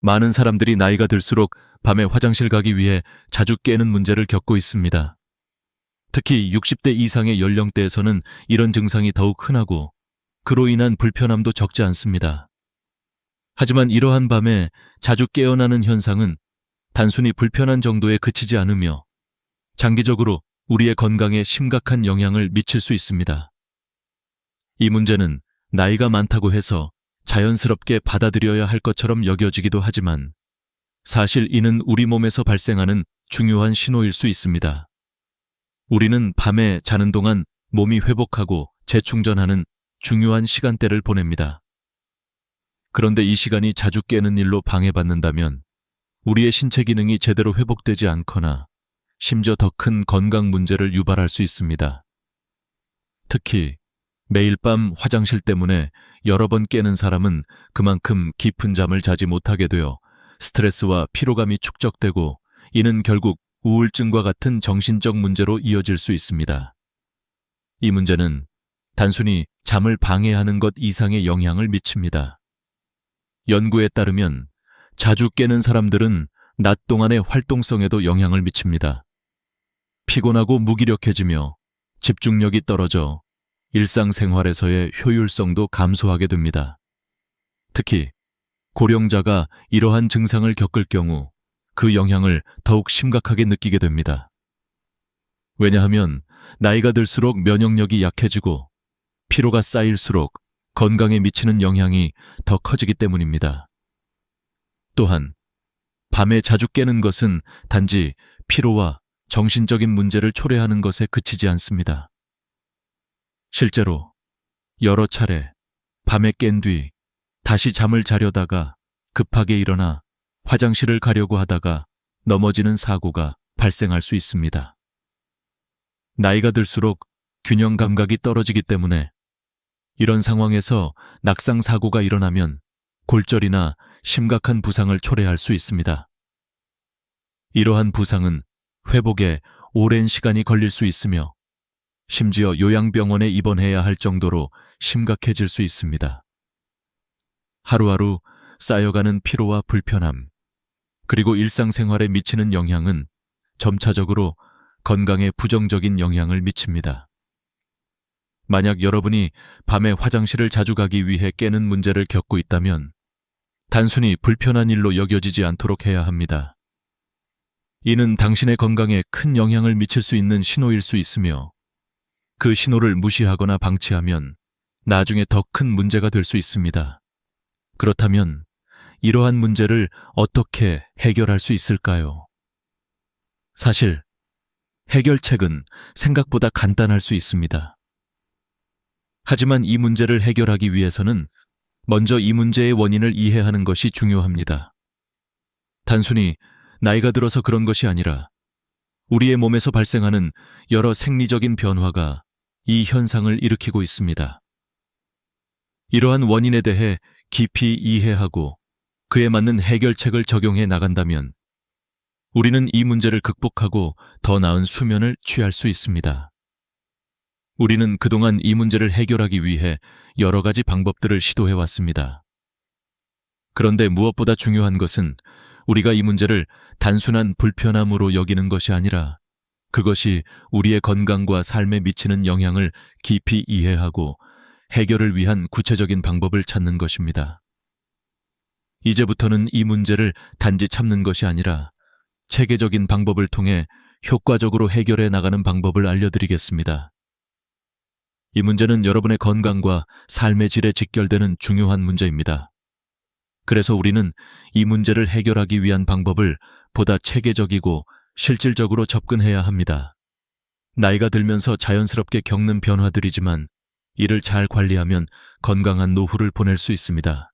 많은 사람들이 나이가 들수록 밤에 화장실 가기 위해 자주 깨는 문제를 겪고 있습니다. 특히 60대 이상의 연령대에서는 이런 증상이 더욱 흔하고 그로 인한 불편함도 적지 않습니다. 하지만 이러한 밤에 자주 깨어나는 현상은 단순히 불편한 정도에 그치지 않으며 장기적으로 우리의 건강에 심각한 영향을 미칠 수 있습니다. 이 문제는 나이가 많다고 해서 자연스럽게 받아들여야 할 것처럼 여겨지기도 하지만 사실 이는 우리 몸에서 발생하는 중요한 신호일 수 있습니다. 우리는 밤에 자는 동안 몸이 회복하고 재충전하는 중요한 시간대를 보냅니다. 그런데 이 시간이 자주 깨는 일로 방해받는다면 우리의 신체 기능이 제대로 회복되지 않거나 심지어 더 큰 건강 문제를 유발할 수 있습니다. 특히 매일 밤 화장실 때문에 여러 번 깨는 사람은 그만큼 깊은 잠을 자지 못하게 되어 스트레스와 피로감이 축적되고 이는 결국 우울증과 같은 정신적 문제로 이어질 수 있습니다. 이 문제는 단순히 잠을 방해하는 것 이상의 영향을 미칩니다. 연구에 따르면 자주 깨는 사람들은 낮 동안의 활동성에도 영향을 미칩니다. 피곤하고 무기력해지며 집중력이 떨어져 일상생활에서의 효율성도 감소하게 됩니다. 특히 고령자가 이러한 증상을 겪을 경우 그 영향을 더욱 심각하게 느끼게 됩니다. 왜냐하면 나이가 들수록 면역력이 약해지고 피로가 쌓일수록 건강에 미치는 영향이 더 커지기 때문입니다. 또한 밤에 자주 깨는 것은 단지 피로와 정신적인 문제를 초래하는 것에 그치지 않습니다. 실제로 여러 차례 밤에 깬 뒤 다시 잠을 자려다가 급하게 일어나 화장실을 가려고 하다가 넘어지는 사고가 발생할 수 있습니다. 나이가 들수록 균형 감각이 떨어지기 때문에 이런 상황에서 낙상 사고가 일어나면 골절이나 심각한 부상을 초래할 수 있습니다. 이러한 부상은 회복에 오랜 시간이 걸릴 수 있으며 심지어 요양병원에 입원해야 할 정도로 심각해질 수 있습니다. 하루하루 쌓여가는 피로와 불편함, 그리고 일상생활에 미치는 영향은 점차적으로 건강에 부정적인 영향을 미칩니다. 만약 여러분이 밤에 화장실을 자주 가기 위해 깨는 문제를 겪고 있다면 단순히 불편한 일로 여겨지지 않도록 해야 합니다. 이는 당신의 건강에 큰 영향을 미칠 수 있는 신호일 수 있으며 그 신호를 무시하거나 방치하면 나중에 더 큰 문제가 될 수 있습니다. 그렇다면 이러한 문제를 어떻게 해결할 수 있을까요? 사실 해결책은 생각보다 간단할 수 있습니다. 하지만 이 문제를 해결하기 위해서는 먼저 이 문제의 원인을 이해하는 것이 중요합니다. 단순히 나이가 들어서 그런 것이 아니라 우리의 몸에서 발생하는 여러 생리적인 변화가 이 현상을 일으키고 있습니다. 이러한 원인에 대해 깊이 이해하고 그에 맞는 해결책을 적용해 나간다면 우리는 이 문제를 극복하고 더 나은 수면을 취할 수 있습니다. 우리는 그동안 이 문제를 해결하기 위해 여러 가지 방법들을 시도해 왔습니다. 그런데 무엇보다 중요한 것은 우리가 이 문제를 단순한 불편함으로 여기는 것이 아니라 그것이 우리의 건강과 삶에 미치는 영향을 깊이 이해하고 해결을 위한 구체적인 방법을 찾는 것입니다. 이제부터는 이 문제를 단지 참는 것이 아니라 체계적인 방법을 통해 효과적으로 해결해 나가는 방법을 알려드리겠습니다. 이 문제는 여러분의 건강과 삶의 질에 직결되는 중요한 문제입니다. 그래서 우리는 이 문제를 해결하기 위한 방법을 보다 체계적이고 실질적으로 접근해야 합니다. 나이가 들면서 자연스럽게 겪는 변화들이지만 이를 잘 관리하면 건강한 노후를 보낼 수 있습니다.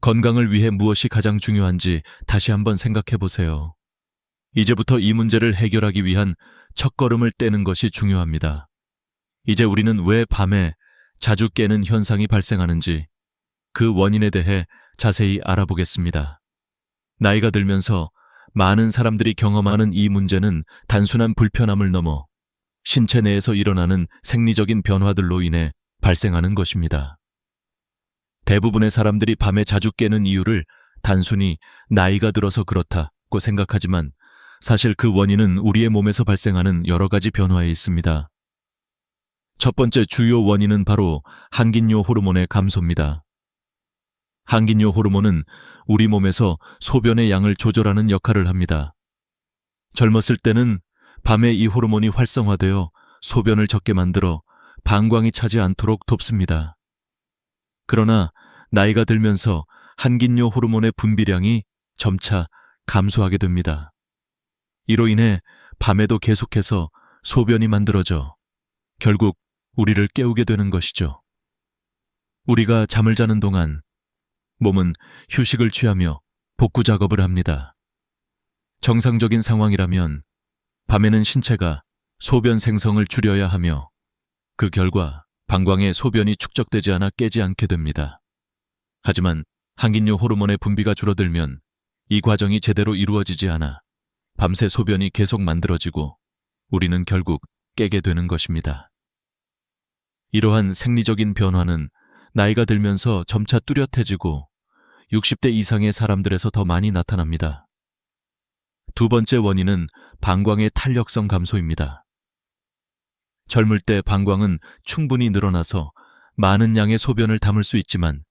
건강을 위해 무엇이 가장 중요한지 다시 한번 생각해 보세요. 이제부터 이 문제를 해결하기 위한 첫걸음을 떼는 것이 중요합니다. 이제 우리는 왜 밤에 자주 깨는 현상이 발생하는지 그 원인에 대해 자세히 알아보겠습니다. 나이가 들면서 많은 사람들이 경험하는 이 문제는 단순한 불편함을 넘어 신체 내에서 일어나는 생리적인 변화들로 인해 발생하는 것입니다. 대부분의 사람들이 밤에 자주 깨는 이유를 단순히 나이가 들어서 그렇다고 생각하지만 사실 그 원인은 우리의 몸에서 발생하는 여러 가지 변화에 있습니다. 첫 번째 주요 원인은 바로 항긴뇨 호르몬의 감소입니다. 항긴뇨 호르몬은 우리 몸에서 소변의 양을 조절하는 역할을 합니다. 젊었을 때는 밤에 이 호르몬이 활성화되어 소변을 적게 만들어 방광이 차지 않도록 돕습니다. 그러나 나이가 들면서 항긴뇨 호르몬의 분비량이 점차 감소하게 됩니다. 이로 인해 밤에도 계속해서 소변이 만들어져 결국 우리를 깨우게 되는 것이죠. 우리가 잠을 자는 동안 몸은 휴식을 취하며 복구 작업을 합니다. 정상적인 상황이라면 밤에는 신체가 소변 생성을 줄여야 하며 그 결과 방광에 소변이 축적되지 않아 깨지 않게 됩니다. 하지만 항긴뇨 호르몬의 분비가 줄어들면 이 과정이 제대로 이루어지지 않아 밤새 소변이 계속 만들어지고 우리는 결국 깨게 되는 것입니다. 이러한 생리적인 변화는 나이가 들면서 점차 뚜렷해지고 60대 이상의 사람들에서 더 많이 나타납니다. 두 번째 원인은 방광의 탄력성 감소입니다. 젊을 때 방광은 충분히 늘어나서 많은 양의 소변을 담을 수 있지만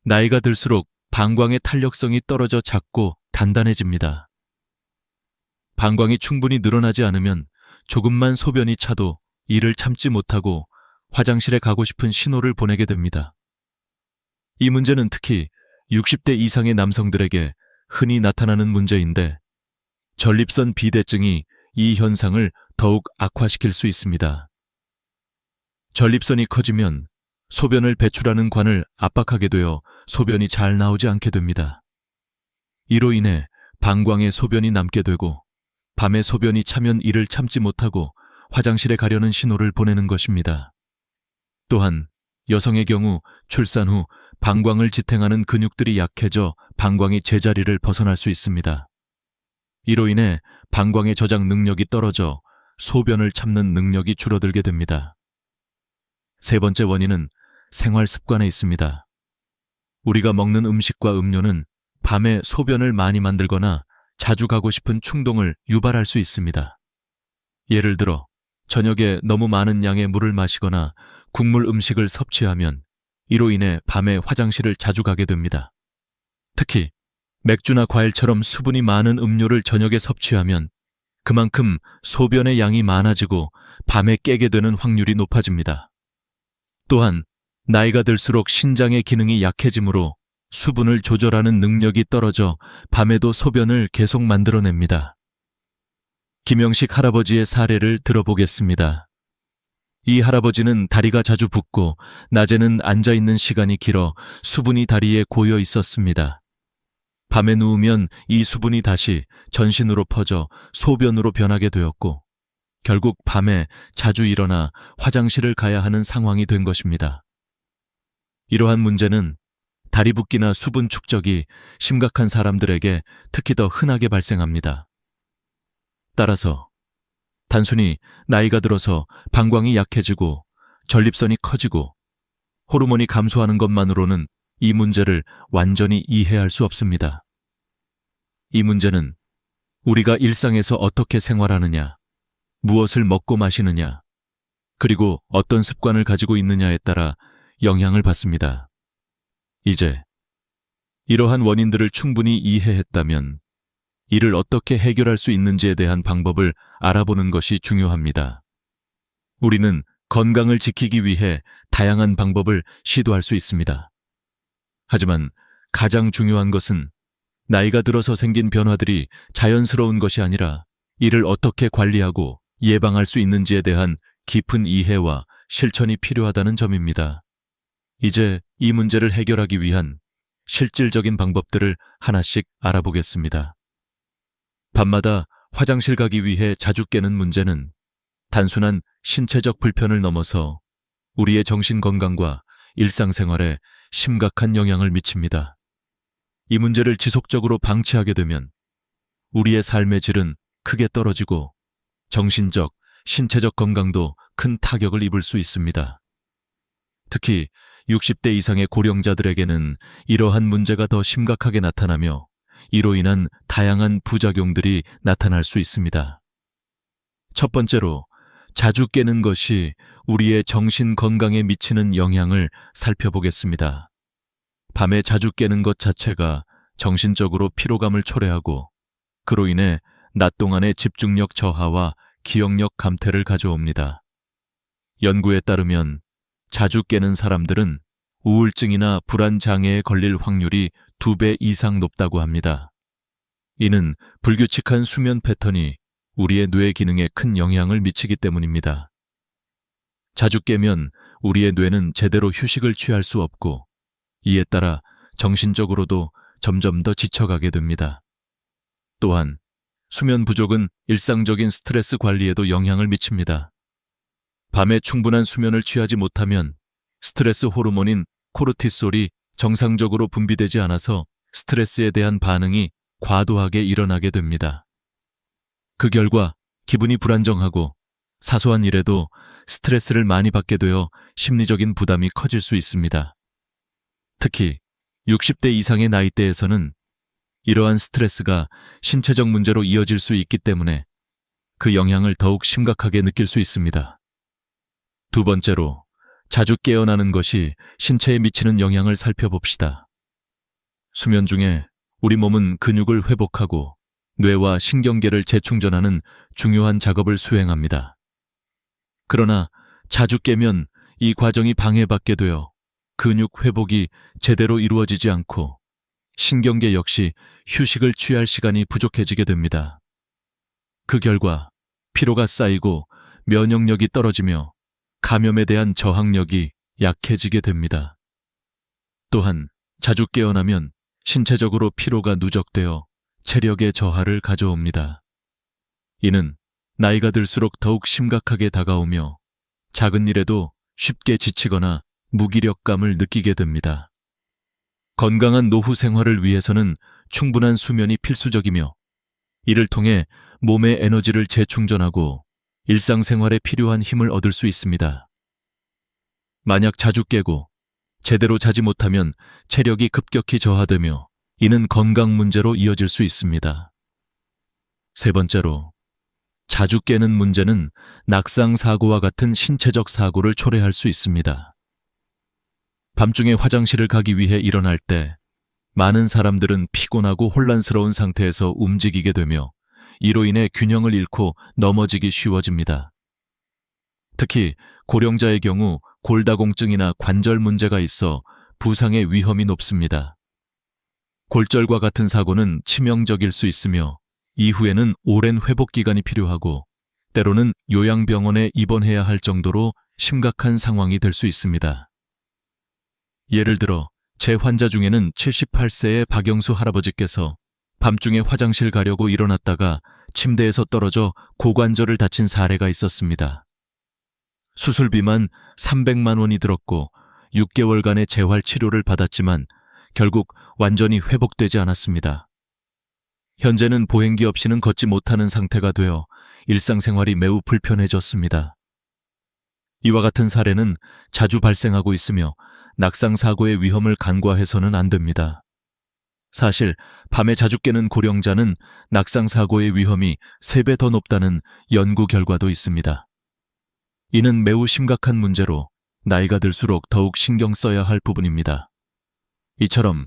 나이가 들수록 방광의 탄력성이 떨어져 작고 단단해집니다. 방광이 충분히 늘어나지 않으면 조금만 소변이 차도 이를 참지 못하고 화장실에 가고 싶은 신호를 보내게 됩니다. 이 문제는 특히 60대 이상의 남성들에게 흔히 나타나는 문제인데 전립선 비대증이 이 현상을 더욱 악화시킬 수 있습니다. 전립선이 커지면 소변을 배출하는 관을 압박하게 되어 소변이 잘 나오지 않게 됩니다. 이로 인해 방광에 소변이 남게 되고 밤에 소변이 차면 이를 참지 못하고 화장실에 가려는 신호를 보내는 것입니다. 또한 여성의 경우 출산 후 방광을 지탱하는 근육들이 약해져 방광이 제자리를 벗어날 수 있습니다. 이로 인해 방광의 저장 능력이 떨어져 소변을 참는 능력이 줄어들게 됩니다. 세 번째 원인은 생활 습관에 있습니다. 우리가 먹는 음식과 음료는 밤에 소변을 많이 만들거나 자주 가고 싶은 충동을 유발할 수 있습니다. 예를 들어 저녁에 너무 많은 양의 물을 마시거나 국물 음식을 섭취하면 이로 인해 밤에 화장실을 자주 가게 됩니다. 특히 맥주나 과일처럼 수분이 많은 음료를 저녁에 섭취하면 그만큼 소변의 양이 많아지고 밤에 깨게 되는 확률이 높아집니다. 또한 나이가 들수록 신장의 기능이 약해지므로 수분을 조절하는 능력이 떨어져 밤에도 소변을 계속 만들어냅니다. 김영식 할아버지의 사례를 들어보겠습니다. 이 할아버지는 다리가 자주 붓고 낮에는 앉아있는 시간이 길어 수분이 다리에 고여 있었습니다. 밤에 누우면 이 수분이 다시 전신으로 퍼져 소변으로 변하게 되었고 결국 밤에 자주 일어나 화장실을 가야 하는 상황이 된 것입니다. 이러한 문제는 다리 붓기나 수분 축적이 심각한 사람들에게 특히 더 흔하게 발생합니다. 따라서 단순히 나이가 들어서 방광이 약해지고 전립선이 커지고 호르몬이 감소하는 것만으로는 이 문제를 완전히 이해할 수 없습니다. 이 문제는 우리가 일상에서 어떻게 생활하느냐, 무엇을 먹고 마시느냐, 그리고 어떤 습관을 가지고 있느냐에 따라 영향을 받습니다. 이제 이러한 원인들을 충분히 이해했다면 이를 어떻게 해결할 수 있는지에 대한 방법을 알아보는 것이 중요합니다. 우리는 건강을 지키기 위해 다양한 방법을 시도할 수 있습니다. 하지만 가장 중요한 것은 나이가 들어서 생긴 변화들이 자연스러운 것이 아니라 이를 어떻게 관리하고 예방할 수 있는지에 대한 깊은 이해와 실천이 필요하다는 점입니다. 이제 이 문제를 해결하기 위한 실질적인 방법들을 하나씩 알아보겠습니다. 밤마다 화장실 가기 위해 자주 깨는 문제는 단순한 신체적 불편을 넘어서 우리의 정신 건강과 일상생활에 심각한 영향을 미칩니다. 이 문제를 지속적으로 방치하게 되면 우리의 삶의 질은 크게 떨어지고 정신적, 신체적 건강도 큰 타격을 입을 수 있습니다. 특히 60대 이상의 고령자들에게는 이러한 문제가 더 심각하게 나타나며 이로 인한 다양한 부작용들이 나타날 수 있습니다. 첫 번째로, 자주 깨는 것이 우리의 정신 건강에 미치는 영향을 살펴보겠습니다. 밤에 자주 깨는 것 자체가 정신적으로 피로감을 초래하고 그로 인해 낮 동안의 집중력 저하와 기억력 감퇴를 가져옵니다. 연구에 따르면 자주 깨는 사람들은 우울증이나 불안 장애에 걸릴 확률이 2배 이상 높다고 합니다. 이는 불규칙한 수면 패턴이 우리의 뇌 기능에 큰 영향을 미치기 때문입니다. 자주 깨면 우리의 뇌는 제대로 휴식을 취할 수 없고 이에 따라 정신적으로도 점점 더 지쳐가게 됩니다. 또한 수면 부족은 일상적인 스트레스 관리에도 영향을 미칩니다. 밤에 충분한 수면을 취하지 못하면 스트레스 호르몬인 코르티솔이 정상적으로 분비되지 않아서 스트레스에 대한 반응이 과도하게 일어나게 됩니다. 그 결과 기분이 불안정하고 사소한 일에도 스트레스를 많이 받게 되어 심리적인 부담이 커질 수 있습니다. 특히 60대 이상의 나이대에서는 이러한 스트레스가 신체적 문제로 이어질 수 있기 때문에 그 영향을 더욱 심각하게 느낄 수 있습니다. 두 번째로, 자주 깨어나는 것이 신체에 미치는 영향을 살펴봅시다. 수면 중에 우리 몸은 근육을 회복하고 뇌와 신경계를 재충전하는 중요한 작업을 수행합니다. 그러나 자주 깨면 이 과정이 방해받게 되어 근육 회복이 제대로 이루어지지 않고 신경계 역시 휴식을 취할 시간이 부족해지게 됩니다. 그 결과 피로가 쌓이고 면역력이 떨어지며 감염에 대한 저항력이 약해지게 됩니다. 또한 자주 깨어나면 신체적으로 피로가 누적되어 체력의 저하를 가져옵니다. 이는 나이가 들수록 더욱 심각하게 다가오며 작은 일에도 쉽게 지치거나 무기력감을 느끼게 됩니다. 건강한 노후 생활을 위해서는 충분한 수면이 필수적이며 이를 통해 몸의 에너지를 재충전하고 일상생활에 필요한 힘을 얻을 수 있습니다. 만약 자주 깨고 제대로 자지 못하면 체력이 급격히 저하되며 이는 건강 문제로 이어질 수 있습니다. 세 번째로, 자주 깨는 문제는 낙상 사고와 같은 신체적 사고를 초래할 수 있습니다. 밤중에 화장실을 가기 위해 일어날 때 많은 사람들은 피곤하고 혼란스러운 상태에서 움직이게 되며 이로 인해 균형을 잃고 넘어지기 쉬워집니다. 특히 고령자의 경우 골다공증이나 관절 문제가 있어 부상의 위험이 높습니다. 골절과 같은 사고는 치명적일 수 있으며 이후에는 오랜 회복 기간이 필요하고 때로는 요양병원에 입원해야 할 정도로 심각한 상황이 될 수 있습니다. 예를 들어 제 환자 중에는 78세의 박영수 할아버지께서 밤중에 화장실 가려고 일어났다가 침대에서 떨어져 고관절을 다친 사례가 있었습니다. 수술비만 300만 원이 들었고 6개월간의 재활 치료를 받았지만 결국 완전히 회복되지 않았습니다. 현재는 보행기 없이는 걷지 못하는 상태가 되어 일상생활이 매우 불편해졌습니다. 이와 같은 사례는 자주 발생하고 있으며 낙상사고의 위험을 간과해서는 안 됩니다. 사실 밤에 자주 깨는 고령자는 낙상사고의 위험이 3배 더 높다는 연구 결과도 있습니다. 이는 매우 심각한 문제로 나이가 들수록 더욱 신경 써야 할 부분입니다. 이처럼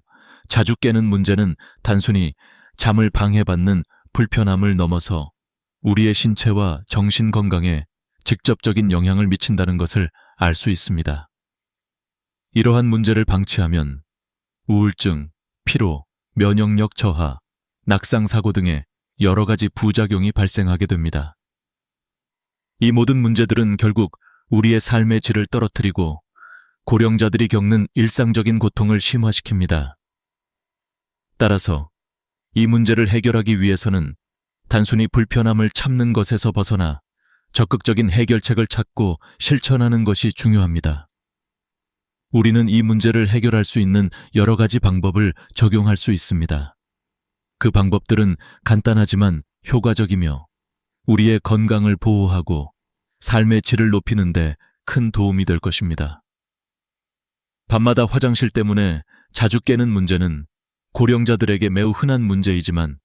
자주 깨는 문제는 단순히 잠을 방해받는 불편함을 넘어서 우리의 신체와 정신 건강에 직접적인 영향을 미친다는 것을 알 수 있습니다. 이러한 문제를 방치하면 우울증, 피로, 면역력 저하, 낙상사고 등의 여러 가지 부작용이 발생하게 됩니다. 이 모든 문제들은 결국 우리의 삶의 질을 떨어뜨리고 고령자들이 겪는 일상적인 고통을 심화시킵니다. 따라서 이 문제를 해결하기 위해서는 단순히 불편함을 참는 것에서 벗어나 적극적인 해결책을 찾고 실천하는 것이 중요합니다. 우리는 이 문제를 해결할 수 있는 여러 가지 방법을 적용할 수 있습니다. 그 방법들은 간단하지만 효과적이며 우리의 건강을 보호하고 삶의 질을 높이는 데 큰 도움이 될 것입니다. 밤마다 화장실 때문에 자주 깨는 문제는 고령자들에게 매우 흔한 문제이지만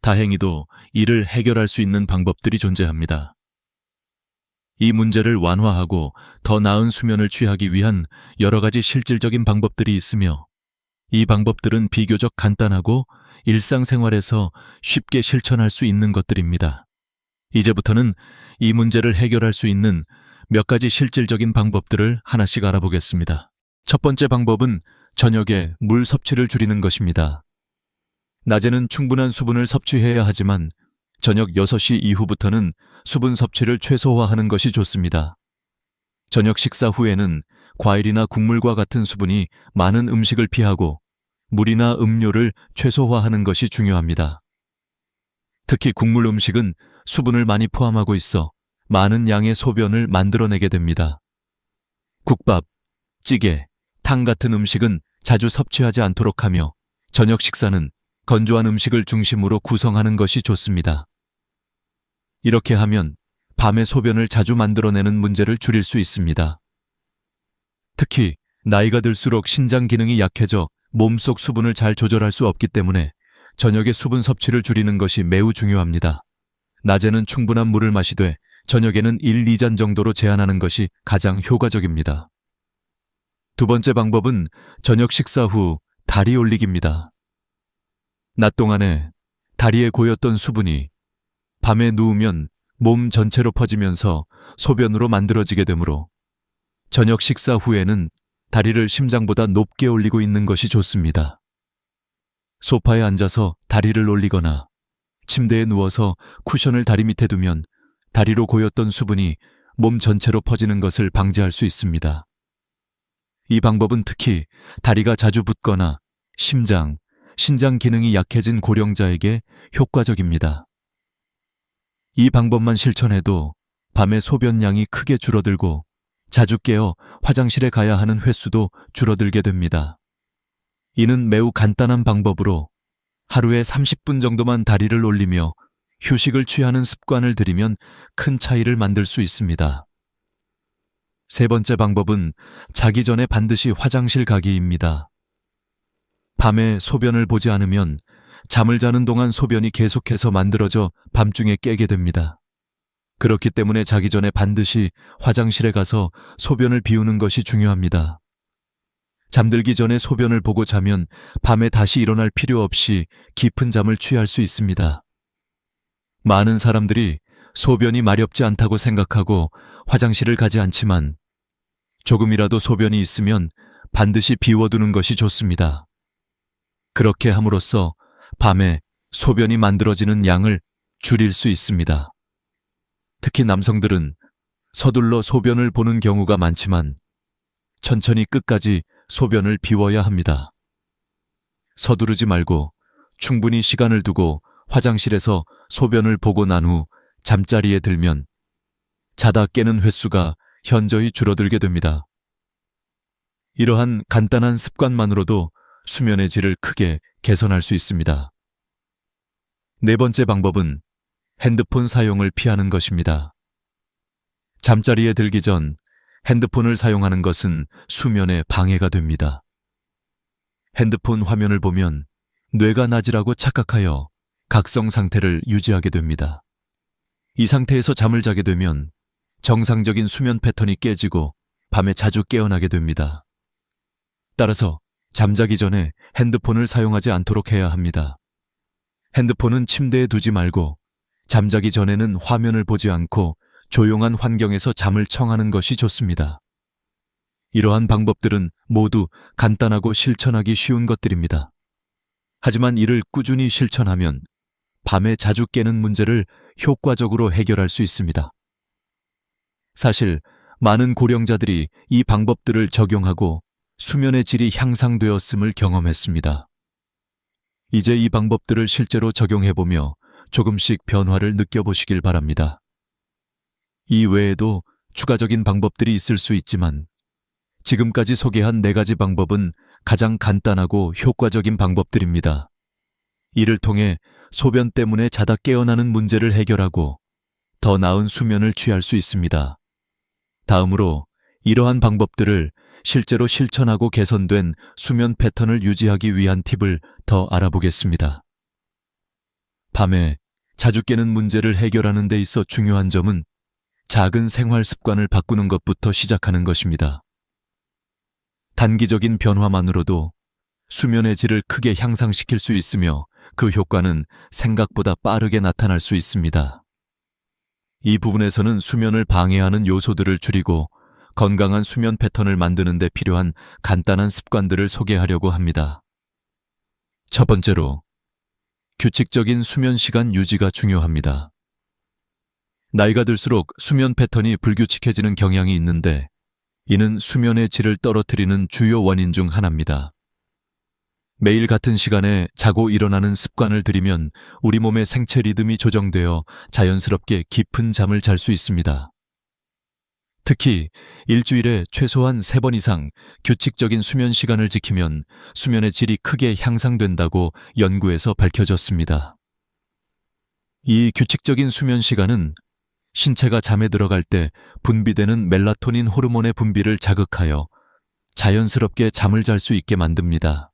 다행히도 이를 해결할 수 있는 방법들이 존재합니다. 이 문제를 완화하고 더 나은 수면을 취하기 위한 여러 가지 실질적인 방법들이 있으며 이 방법들은 비교적 간단하고 일상생활에서 쉽게 실천할 수 있는 것들입니다. 이제부터는 이 문제를 해결할 수 있는 몇 가지 실질적인 방법들을 하나씩 알아보겠습니다. 첫 번째 방법은 저녁에 물 섭취를 줄이는 것입니다. 낮에는 충분한 수분을 섭취해야 하지만 저녁 6시 이후부터는 수분 섭취를 최소화하는 것이 좋습니다. 저녁 식사 후에는 과일이나 국물과 같은 수분이 많은 음식을 피하고 물이나 음료를 최소화하는 것이 중요합니다. 특히 국물 음식은 수분을 많이 포함하고 있어 많은 양의 소변을 만들어내게 됩니다. 국밥, 찌개, 탕 같은 음식은 자주 섭취하지 않도록 하며 저녁 식사는 건조한 음식을 중심으로 구성하는 것이 좋습니다. 이렇게 하면 밤에 소변을 자주 만들어내는 문제를 줄일 수 있습니다. 특히 나이가 들수록 신장 기능이 약해져 몸속 수분을 잘 조절할 수 없기 때문에 저녁에 수분 섭취를 줄이는 것이 매우 중요합니다. 낮에는 충분한 물을 마시되 저녁에는 1, 2잔 정도로 제한하는 것이 가장 효과적입니다. 두 번째 방법은 저녁 식사 후 다리 올리기입니다. 낮 동안에 다리에 고였던 수분이 밤에 누우면 몸 전체로 퍼지면서 소변으로 만들어지게 되므로 저녁 식사 후에는 다리를 심장보다 높게 올리고 있는 것이 좋습니다. 소파에 앉아서 다리를 올리거나 침대에 누워서 쿠션을 다리 밑에 두면 다리로 고였던 수분이 몸 전체로 퍼지는 것을 방지할 수 있습니다. 이 방법은 특히 다리가 자주 붓거나 심장, 신장 기능이 약해진 고령자에게 효과적입니다. 이 방법만 실천해도 밤에 소변량이 크게 줄어들고 자주 깨어 화장실에 가야 하는 횟수도 줄어들게 됩니다. 이는 매우 간단한 방법으로 하루에 30분 정도만 다리를 올리며 휴식을 취하는 습관을 들이면 큰 차이를 만들 수 있습니다. 세 번째 방법은 자기 전에 반드시 화장실 가기입니다. 밤에 소변을 보지 않으면 잠을 자는 동안 소변이 계속해서 만들어져 밤중에 깨게 됩니다. 그렇기 때문에 자기 전에 반드시 화장실에 가서 소변을 비우는 것이 중요합니다. 잠들기 전에 소변을 보고 자면 밤에 다시 일어날 필요 없이 깊은 잠을 취할 수 있습니다. 많은 사람들이 소변이 마렵지 않다고 생각하고 화장실을 가지 않지만 조금이라도 소변이 있으면 반드시 비워두는 것이 좋습니다. 그렇게 함으로써 밤에 소변이 만들어지는 양을 줄일 수 있습니다. 특히 남성들은 서둘러 소변을 보는 경우가 많지만 천천히 끝까지 소변을 비워야 합니다. 서두르지 말고 충분히 시간을 두고 화장실에서 소변을 보고 난 후 잠자리에 들면 자다 깨는 횟수가 현저히 줄어들게 됩니다. 이러한 간단한 습관만으로도 수면의 질을 크게 개선할 수 있습니다. 네 번째 방법은 핸드폰 사용을 피하는 것입니다. 잠자리에 들기 전 핸드폰을 사용하는 것은 수면에 방해가 됩니다. 핸드폰 화면을 보면 뇌가 낮이라고 착각하여 각성 상태를 유지하게 됩니다. 이 상태에서 잠을 자게 되면 정상적인 수면 패턴이 깨지고 밤에 자주 깨어나게 됩니다. 따라서 잠자기 전에 핸드폰을 사용하지 않도록 해야 합니다. 핸드폰은 침대에 두지 말고 잠자기 전에는 화면을 보지 않고 조용한 환경에서 잠을 청하는 것이 좋습니다. 이러한 방법들은 모두 간단하고 실천하기 쉬운 것들입니다. 하지만 이를 꾸준히 실천하면 밤에 자주 깨는 문제를 효과적으로 해결할 수 있습니다. 사실 많은 고령자들이 이 방법들을 적용하고 수면의 질이 향상되었음을 경험했습니다. 이제 이 방법들을 실제로 적용해보며 조금씩 변화를 느껴보시길 바랍니다. 이 외에도 추가적인 방법들이 있을 수 있지만 지금까지 소개한 4가지 방법은 가장 간단하고 효과적인 방법들입니다. 이를 통해 소변 때문에 자다 깨어나는 문제를 해결하고 더 나은 수면을 취할 수 있습니다. 다음으로 이러한 방법들을 실제로 실천하고 개선된 수면 패턴을 유지하기 위한 팁을 더 알아보겠습니다. 밤에 자주 깨는 문제를 해결하는 데 있어 중요한 점은 작은 생활 습관을 바꾸는 것부터 시작하는 것입니다. 단기적인 변화만으로도 수면의 질을 크게 향상시킬 수 있으며 그 효과는 생각보다 빠르게 나타날 수 있습니다. 이 부분에서는 수면을 방해하는 요소들을 줄이고 건강한 수면 패턴을 만드는 데 필요한 간단한 습관들을 소개하려고 합니다. 첫 번째로, 규칙적인 수면 시간 유지가 중요합니다. 나이가 들수록 수면 패턴이 불규칙해지는 경향이 있는데 이는 수면의 질을 떨어뜨리는 주요 원인 중 하나입니다. 매일 같은 시간에 자고 일어나는 습관을 들이면 우리 몸의 생체 리듬이 조정되어 자연스럽게 깊은 잠을 잘 수 있습니다. 특히 일주일에 최소한 3번 이상 규칙적인 수면 시간을 지키면 수면의 질이 크게 향상된다고 연구에서 밝혀졌습니다. 이 규칙적인 수면 시간은 신체가 잠에 들어갈 때 분비되는 멜라토닌 호르몬의 분비를 자극하여 자연스럽게 잠을 잘 수 있게 만듭니다.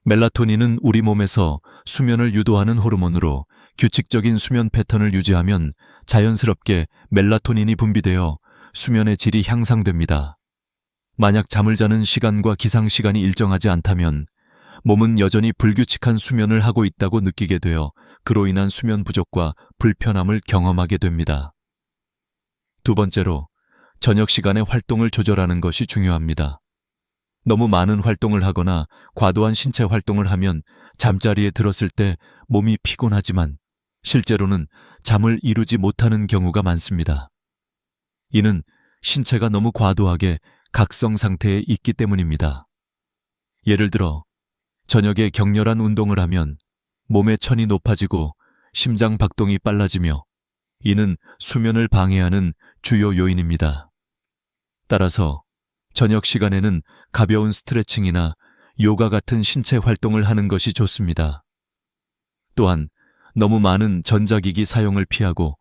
멜라토닌은 우리 몸에서 수면을 유도하는 호르몬으로 규칙적인 수면 패턴을 유지하면 자연스럽게 멜라토닌이 분비되어 수면의 질이 향상됩니다. 만약 잠을 자는 시간과 기상 시간이 일정하지 않다면 몸은 여전히 불규칙한 수면을 하고 있다고 느끼게 되어 그로 인한 수면 부족과 불편함을 경험하게 됩니다. 두 번째로, 저녁 시간에 활동을 조절하는 것이 중요합니다. 너무 많은 활동을 하거나 과도한 신체 활동을 하면 잠자리에 들었을 때 몸이 피곤하지만 실제로는 잠을 이루지 못하는 경우가 많습니다. 이는 신체가 너무 과도하게 각성 상태에 있기 때문입니다. 예를 들어 저녁에 격렬한 운동을 하면 몸의 천이 높아지고 심장 박동이 빨라지며 이는 수면을 방해하는 주요 요인입니다. 따라서 저녁 시간에는 가벼운 스트레칭이나 요가 같은 신체 활동을 하는 것이 좋습니다. 또한 너무 많은 전자기기 사용을 피하고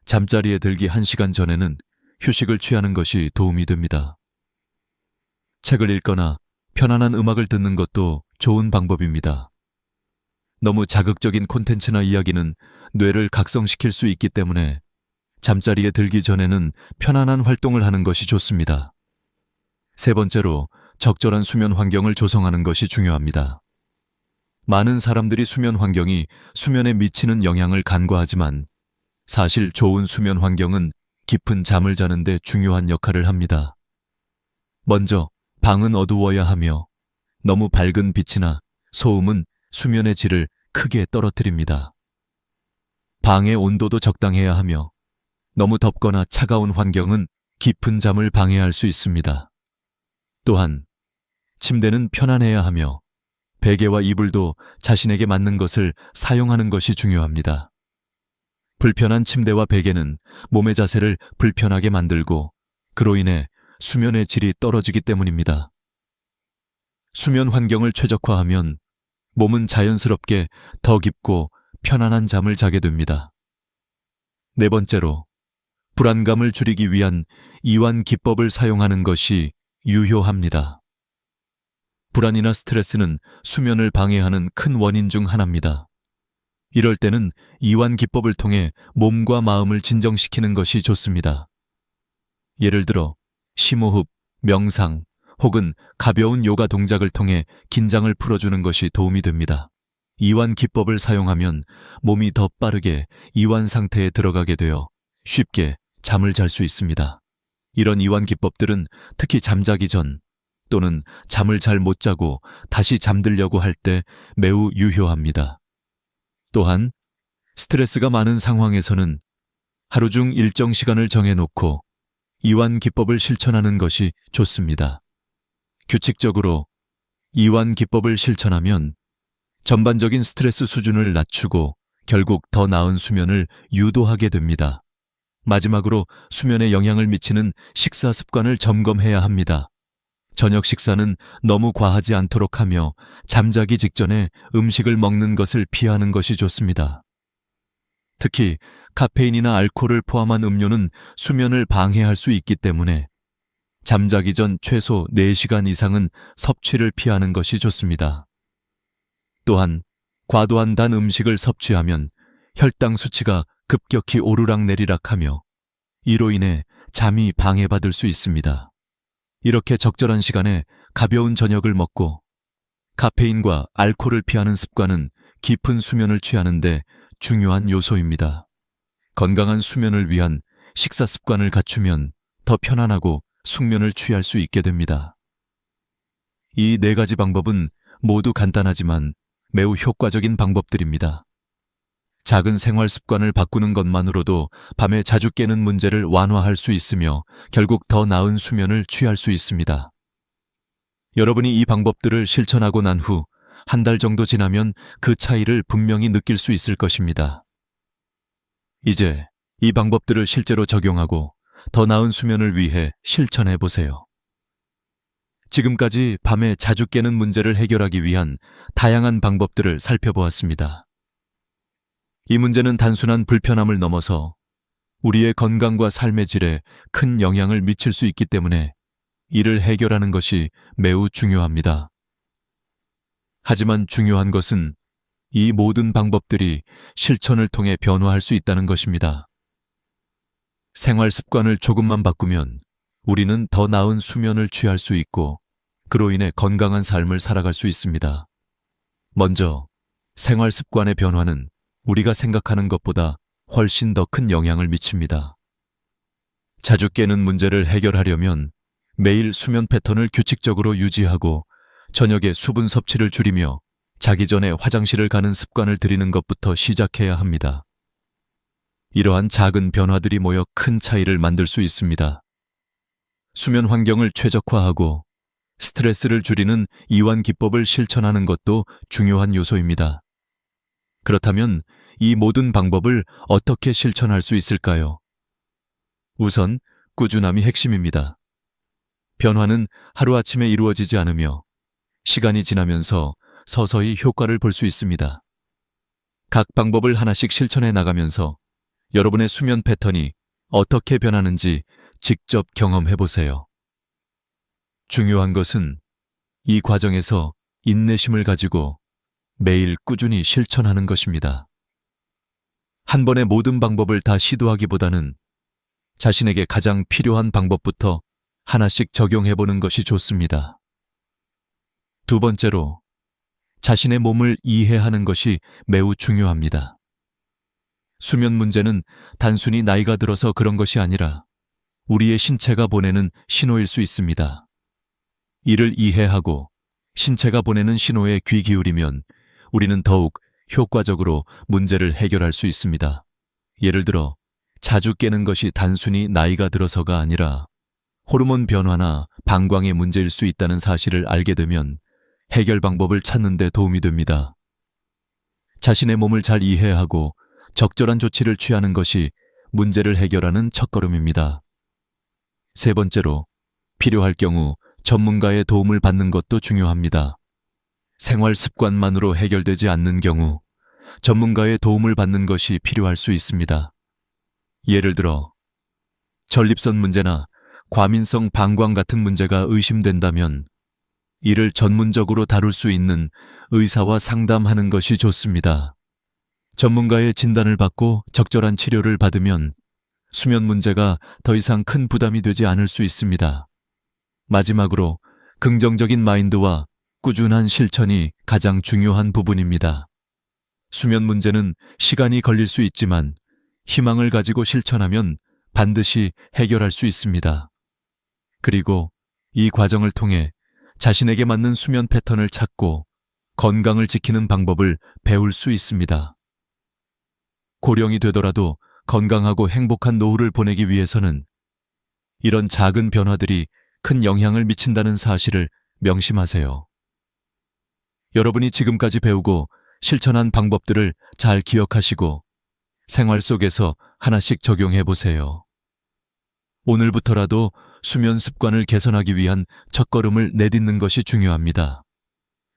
잠자리에 들기 1시간 전에는 휴식을 취하는 것이 도움이 됩니다. 책을 읽거나 편안한 음악을 듣는 것도 좋은 방법입니다. 너무 자극적인 콘텐츠나 이야기는 뇌를 각성시킬 수 있기 때문에 잠자리에 들기 전에는 편안한 활동을 하는 것이 좋습니다. 세 번째로, 적절한 수면 환경을 조성하는 것이 중요합니다. 많은 사람들이 수면 환경이 수면에 미치는 영향을 간과하지만 사실 좋은 수면 환경은 깊은 잠을 자는 데 중요한 역할을 합니다. 먼저 방은 어두워야 하며 너무 밝은 빛이나 소음은 수면의 질을 크게 떨어뜨립니다. 방의 온도도 적당해야 하며 너무 덥거나 차가운 환경은 깊은 잠을 방해할 수 있습니다. 또한 침대는 편안해야 하며 베개와 이불도 자신에게 맞는 것을 사용하는 것이 중요합니다. 불편한 침대와 베개는 몸의 자세를 불편하게 만들고 그로 인해 수면의 질이 떨어지기 때문입니다. 수면 환경을 최적화하면 몸은 자연스럽게 더 깊고 편안한 잠을 자게 됩니다. 네 번째로, 불안감을 줄이기 위한 이완 기법을 사용하는 것이 유효합니다. 불안이나 스트레스는 수면을 방해하는 큰 원인 중 하나입니다. 이럴 때는 이완 기법을 통해 몸과 마음을 진정시키는 것이 좋습니다. 예를 들어 심호흡, 명상 혹은 가벼운 요가 동작을 통해 긴장을 풀어주는 것이 도움이 됩니다. 이완 기법을 사용하면 몸이 더 빠르게 이완 상태에 들어가게 되어 쉽게 잠을 잘 수 있습니다. 이런 이완 기법들은 특히 잠자기 전 또는 잠을 잘 못 자고 다시 잠들려고 할 때 매우 유효합니다. 또한 스트레스가 많은 상황에서는 하루 중 일정 시간을 정해놓고 이완 기법을 실천하는 것이 좋습니다. 규칙적으로 이완 기법을 실천하면 전반적인 스트레스 수준을 낮추고 결국 더 나은 수면을 유도하게 됩니다. 마지막으로 수면에 영향을 미치는 식사 습관을 점검해야 합니다. 저녁 식사는 너무 과하지 않도록 하며 잠자기 직전에 음식을 먹는 것을 피하는 것이 좋습니다. 특히 카페인이나 알코올을 포함한 음료는 수면을 방해할 수 있기 때문에 잠자기 전 최소 4시간 이상은 섭취를 피하는 것이 좋습니다. 또한 과도한 단 음식을 섭취하면 혈당 수치가 급격히 오르락내리락하며 이로 인해 잠이 방해받을 수 있습니다. 이렇게 적절한 시간에 가벼운 저녁을 먹고 카페인과 알코올을 피하는 습관은 깊은 수면을 취하는 데 중요한 요소입니다. 건강한 수면을 위한 식사 습관을 갖추면 더 편안하고 숙면을 취할 수 있게 됩니다. 이 4가지 방법은 모두 간단하지만 매우 효과적인 방법들입니다. 작은 생활 습관을 바꾸는 것만으로도 밤에 자주 깨는 문제를 완화할 수 있으며 결국 더 나은 수면을 취할 수 있습니다. 여러분이 이 방법들을 실천하고 난 후 한 달 정도 지나면 그 차이를 분명히 느낄 수 있을 것입니다. 이제 이 방법들을 실제로 적용하고 더 나은 수면을 위해 실천해 보세요. 지금까지 밤에 자주 깨는 문제를 해결하기 위한 다양한 방법들을 살펴보았습니다. 이 문제는 단순한 불편함을 넘어서 우리의 건강과 삶의 질에 큰 영향을 미칠 수 있기 때문에 이를 해결하는 것이 매우 중요합니다. 하지만 중요한 것은 이 모든 방법들이 실천을 통해 변화할 수 있다는 것입니다. 생활 습관을 조금만 바꾸면 우리는 더 나은 수면을 취할 수 있고 그로 인해 건강한 삶을 살아갈 수 있습니다. 먼저 생활 습관의 변화는 우리가 생각하는 것보다 훨씬 더 큰 영향을 미칩니다. 자주 깨는 문제를 해결하려면 매일 수면 패턴을 규칙적으로 유지하고 저녁에 수분 섭취를 줄이며 자기 전에 화장실을 가는 습관을 들이는 것부터 시작해야 합니다. 이러한 작은 변화들이 모여 큰 차이를 만들 수 있습니다. 수면 환경을 최적화하고 스트레스를 줄이는 이완 기법을 실천하는 것도 중요한 요소입니다. 그렇다면 이 모든 방법을 어떻게 실천할 수 있을까요? 우선 꾸준함이 핵심입니다. 변화는 하루아침에 이루어지지 않으며 시간이 지나면서 서서히 효과를 볼 수 있습니다. 각 방법을 하나씩 실천해 나가면서 여러분의 수면 패턴이 어떻게 변하는지 직접 경험해 보세요. 중요한 것은 이 과정에서 인내심을 가지고 매일 꾸준히 실천하는 것입니다. 한 번에 모든 방법을 다 시도하기보다는 자신에게 가장 필요한 방법부터 하나씩 적용해 보는 것이 좋습니다. 두 번째로, 자신의 몸을 이해하는 것이 매우 중요합니다. 수면 문제는 단순히 나이가 들어서 그런 것이 아니라 우리의 신체가 보내는 신호일 수 있습니다. 이를 이해하고 신체가 보내는 신호에 귀 기울이면 우리는 더욱 효과적으로 문제를 해결할 수 있습니다. 예를 들어 자주 깨는 것이 단순히 나이가 들어서가 아니라 호르몬 변화나 방광의 문제일 수 있다는 사실을 알게 되면 해결 방법을 찾는 데 도움이 됩니다. 자신의 몸을 잘 이해하고 적절한 조치를 취하는 것이 문제를 해결하는 첫걸음입니다. 세 번째로, 필요할 경우 전문가의 도움을 받는 것도 중요합니다. 생활 습관만으로 해결되지 않는 경우 전문가의 도움을 받는 것이 필요할 수 있습니다. 예를 들어 전립선 문제나 과민성 방광 같은 문제가 의심된다면 이를 전문적으로 다룰 수 있는 의사와 상담하는 것이 좋습니다. 전문가의 진단을 받고 적절한 치료를 받으면 수면 문제가 더 이상 큰 부담이 되지 않을 수 있습니다. 마지막으로 긍정적인 마인드와 꾸준한 실천이 가장 중요한 부분입니다. 수면 문제는 시간이 걸릴 수 있지만 희망을 가지고 실천하면 반드시 해결할 수 있습니다. 그리고 이 과정을 통해 자신에게 맞는 수면 패턴을 찾고 건강을 지키는 방법을 배울 수 있습니다. 고령이 되더라도 건강하고 행복한 노후를 보내기 위해서는 이런 작은 변화들이 큰 영향을 미친다는 사실을 명심하세요. 여러분이 지금까지 배우고 실천한 방법들을 잘 기억하시고 생활 속에서 하나씩 적용해 보세요. 오늘부터라도 수면 습관을 개선하기 위한 첫걸음을 내딛는 것이 중요합니다.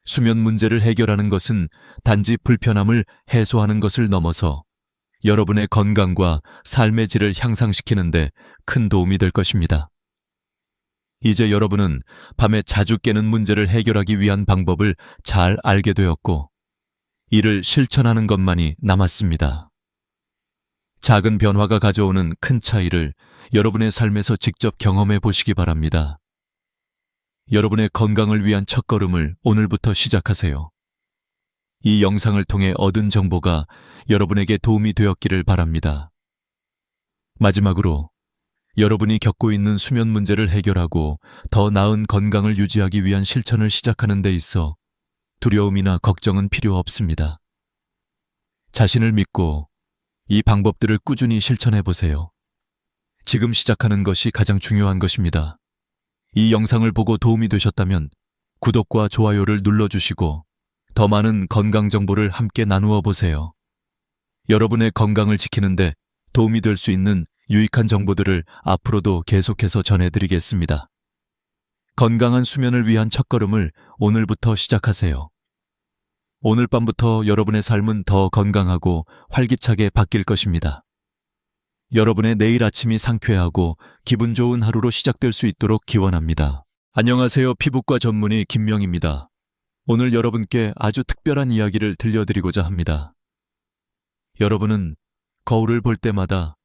수면 문제를 해결하는 것은 단지 불편함을 해소하는 것을 넘어서 여러분의 건강과 삶의 질을 향상시키는 데 큰 도움이 될 것입니다. 이제 여러분은 밤에 자주 깨는 문제를 해결하기 위한 방법을 잘 알게 되었고, 이를 실천하는 것만이 남았습니다. 작은 변화가 가져오는 큰 차이를 여러분의 삶에서 직접 경험해 보시기 바랍니다. 여러분의 건강을 위한 첫걸음을 오늘부터 시작하세요. 이 영상을 통해 얻은 정보가 여러분에게 도움이 되었기를 바랍니다. 마지막으로, 여러분이 겪고 있는 수면 문제를 해결하고 더 나은 건강을 유지하기 위한 실천을 시작하는 데 있어 두려움이나 걱정은 필요 없습니다. 자신을 믿고 이 방법들을 꾸준히 실천해 보세요. 지금 시작하는 것이 가장 중요한 것입니다. 이 영상을 보고 도움이 되셨다면 구독과 좋아요를 눌러주시고 더 많은 건강 정보를 함께 나누어 보세요. 여러분의 건강을 지키는데 도움이 될 수 있는 유익한 정보들을 앞으로도 계속해서 전해드리겠습니다. 건강한 수면을 위한 첫걸음을 오늘부터 시작하세요. 오늘 밤부터 여러분의 삶은 더 건강하고 활기차게 바뀔 것입니다. 여러분의 내일 아침이 상쾌하고 기분 좋은 하루로 시작될 수 있도록 기원합니다. 안녕하세요. 피부과 전문의 김명입니다. 오늘 여러분께 아주 특별한 이야기를 들려드리고자 합니다. 여러분은 거울을 볼 때마다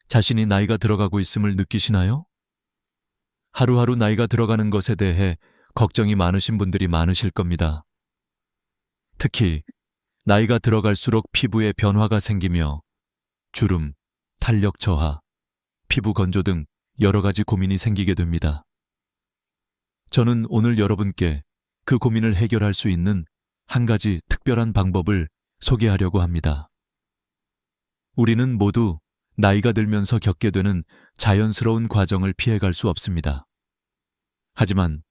자신이 나이가 들어가고 있음을 느끼시나요? 하루하루 나이가 들어가는 것에 대해 걱정이 많으신 분들이 많으실 겁니다. 특히 나이가 들어갈수록 피부에 변화가 생기며 주름, 탄력 저하, 피부 건조 등 여러 가지 고민이 생기게 됩니다. 저는 오늘 여러분께 그 고민을 해결할 수 있는 한 가지 특별한 방법을 소개하려고 합니다. 우리는 모두 나이가 들면서 겪게 되는 자연스러운 과정을 피해갈 수 없습니다. 하지만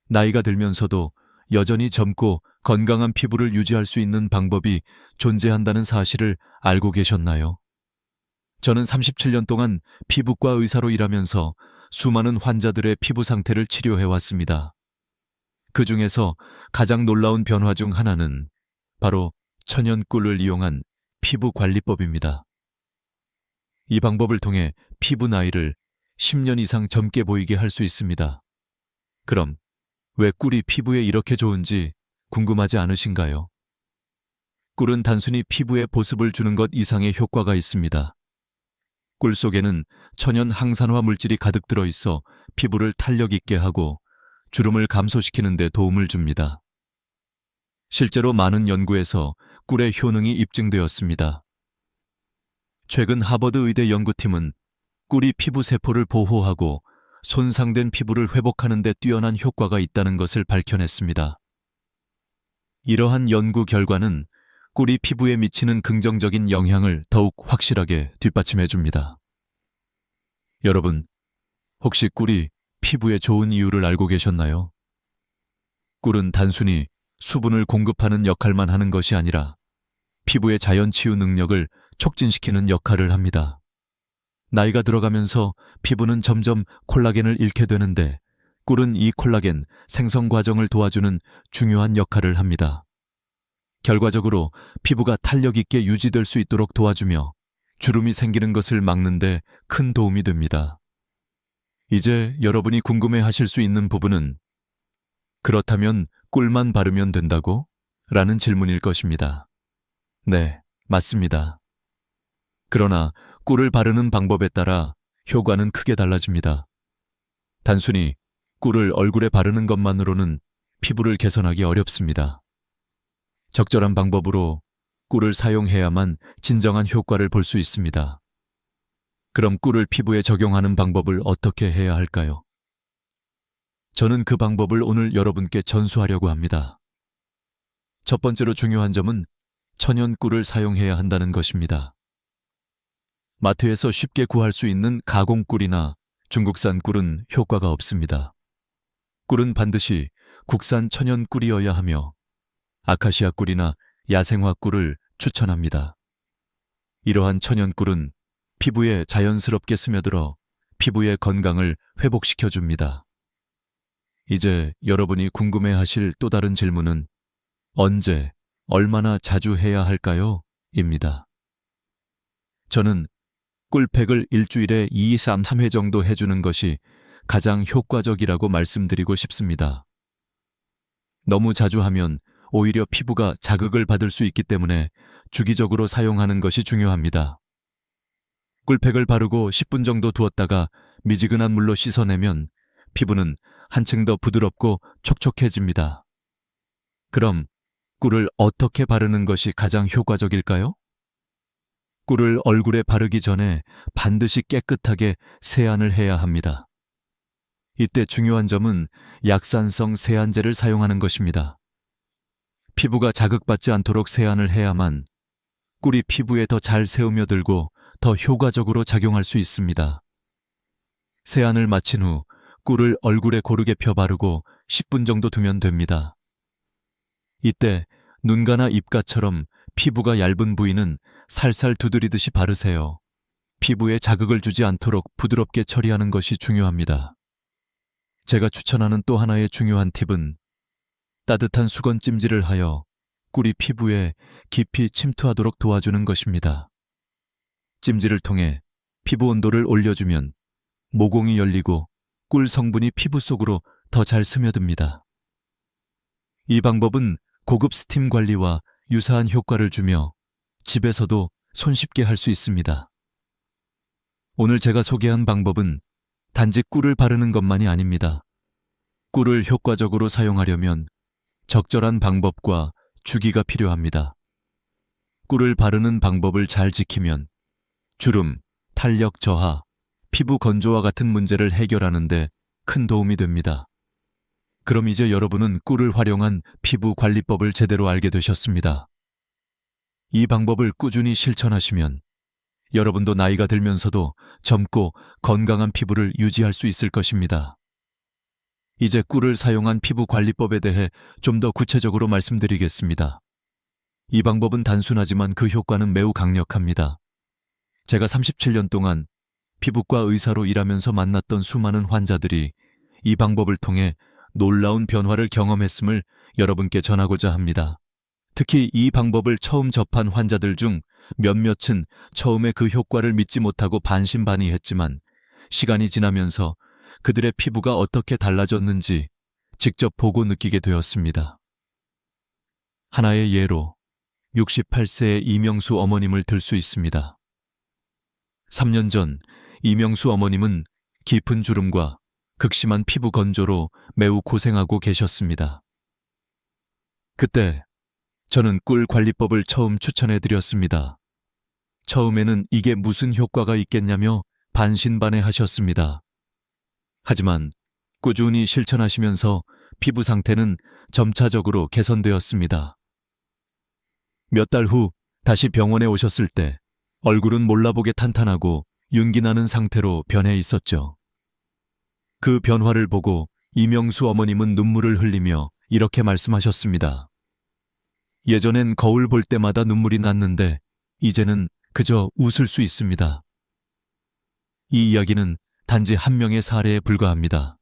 나이가 들면서도 여전히 젊고 건강한 피부를 유지할 수 있는 방법이 존재한다는 사실을 알고 계셨나요? 저는 37년 동안 피부과 의사로 일하면서 수많은 환자들의 피부 상태를 치료해왔습니다. 그 중에서 가장 놀라운 변화 중 하나는 바로 천연꿀을 이용한 피부 관리법입니다. 이 방법을 통해 피부 나이를 10년 이상 젊게 보이게 할 수 있습니다. 그럼 왜 꿀이 피부에 이렇게 좋은지 궁금하지 않으신가요? 꿀은 단순히 피부에 보습을 주는 것 이상의 효과가 있습니다. 꿀 속에는 천연 항산화 물질이 가득 들어있어 피부를 탄력 있게 하고 주름을 감소시키는 데 도움을 줍니다. 실제로 많은 연구에서 꿀의 효능이 입증되었습니다. 최근 하버드 의대 연구팀은 꿀이 피부 세포를 보호하고 손상된 피부를 회복하는 데 뛰어난 효과가 있다는 것을 밝혀냈습니다. 이러한 연구 결과는 꿀이 피부에 미치는 긍정적인 영향을 더욱 확실하게 뒷받침해 줍니다. 여러분, 혹시 꿀이 피부에 좋은 이유를 알고 계셨나요? 꿀은 단순히 수분을 공급하는 역할만 하는 것이 아니라 피부의 자연 치유 능력을 촉진시키는 역할을 합니다. 나이가 들어가면서 피부는 점점 콜라겐을 잃게 되는데 꿀은 이 콜라겐 생성 과정을 도와주는 중요한 역할을 합니다. 결과적으로 피부가 탄력 있게 유지될 수 있도록 도와주며 주름이 생기는 것을 막는 데 큰 도움이 됩니다. 이제 여러분이 궁금해하실 수 있는 부분은 그렇다면 꿀만 바르면 된다고? 라는 질문일 것입니다. 네, 맞습니다. 그러나 꿀을 바르는 방법에 따라 효과는 크게 달라집니다. 단순히 꿀을 얼굴에 바르는 것만으로는 피부를 개선하기 어렵습니다. 적절한 방법으로 꿀을 사용해야만 진정한 효과를 볼 수 있습니다. 그럼 꿀을 피부에 적용하는 방법을 어떻게 해야 할까요? 저는 그 방법을 오늘 여러분께 전수하려고 합니다. 첫 번째로 중요한 점은 천연 꿀을 사용해야 한다는 것입니다. 마트에서 쉽게 구할 수 있는 가공 꿀이나 중국산 꿀은 효과가 없습니다. 꿀은 반드시 국산 천연 꿀이어야 하며 아카시아 꿀이나 야생화 꿀을 추천합니다. 이러한 천연 꿀은 피부에 자연스럽게 스며들어 피부의 건강을 회복시켜줍니다. 이제 여러분이 궁금해하실 또 다른 질문은 언제, 얼마나 자주 해야 할까요? 입니다. 저는 꿀팩을 일주일에 2, 3회 정도 해주는 것이 가장 효과적이라고 말씀드리고 싶습니다. 너무 자주 하면 오히려 피부가 자극을 받을 수 있기 때문에 주기적으로 사용하는 것이 중요합니다. 꿀팩을 바르고 10분 정도 두었다가 미지근한 물로 씻어내면 피부는 한층 더 부드럽고 촉촉해집니다. 그럼 꿀을 어떻게 바르는 것이 가장 효과적일까요? 꿀을 얼굴에 바르기 전에 반드시 깨끗하게 세안을 해야 합니다. 이때 중요한 점은 약산성 세안제를 사용하는 것입니다. 피부가 자극받지 않도록 세안을 해야만 꿀이 피부에 더 잘 스며들고 더 효과적으로 작용할 수 있습니다. 세안을 마친 후 꿀을 얼굴에 고르게 펴 바르고 10분 정도 두면 됩니다. 이때 눈가나 입가처럼 피부가 얇은 부위는 살살 두드리듯이 바르세요. 피부에 자극을 주지 않도록 부드럽게 처리하는 것이 중요합니다. 제가 추천하는 또 하나의 중요한 팁은 따뜻한 수건 찜질을 하여 꿀이 피부에 깊이 침투하도록 도와주는 것입니다. 찜질을 통해 피부 온도를 올려주면 모공이 열리고 꿀 성분이 피부 속으로 더 잘 스며듭니다. 이 방법은 고급 스팀 관리와 유사한 효과를 주며 집에서도 손쉽게 할 수 있습니다. 오늘 제가 소개한 방법은 단지 꿀을 바르는 것만이 아닙니다. 꿀을 효과적으로 사용하려면 적절한 방법과 주기가 필요합니다. 꿀을 바르는 방법을 잘 지키면 주름, 탄력 저하, 피부 건조와 같은 문제를 해결하는 데 큰 도움이 됩니다. 그럼 이제 여러분은 꿀을 활용한 피부 관리법을 제대로 알게 되셨습니다. 이 방법을 꾸준히 실천하시면 여러분도 나이가 들면서도 젊고 건강한 피부를 유지할 수 있을 것입니다. 이제 꿀을 사용한 피부 관리법에 대해 좀 더 구체적으로 말씀드리겠습니다. 이 방법은 단순하지만 그 효과는 매우 강력합니다. 제가 37년 동안 피부과 의사로 일하면서 만났던 수많은 환자들이 이 방법을 통해 놀라운 변화를 경험했음을 여러분께 전하고자 합니다. 특히 이 방법을 처음 접한 환자들 중 몇몇은 처음에 그 효과를 믿지 못하고 반신반의했지만 시간이 지나면서 그들의 피부가 어떻게 달라졌는지 직접 보고 느끼게 되었습니다. 하나의 예로 68세의 이명수 어머님을 들 수 있습니다. 3년 전 이명수 어머님은 깊은 주름과 극심한 피부 건조로 매우 고생하고 계셨습니다. 그때 저는 꿀 관리법을 처음 추천해 드렸습니다. 처음에는 이게 무슨 효과가 있겠냐며 반신반의 하셨습니다. 하지만 꾸준히 실천하시면서 피부 상태는 점차적으로 개선되었습니다. 몇 달 후 다시 병원에 오셨을 때 얼굴은 몰라보게 탄탄하고 윤기 나는 상태로 변해 있었죠. 그 변화를 보고 이명수 어머님은 눈물을 흘리며 이렇게 말씀하셨습니다. 예전엔 거울 볼 때마다 눈물이 났는데 이제는 그저 웃을 수 있습니다. 이 이야기는 단지 한 명의 사례에 불과합니다.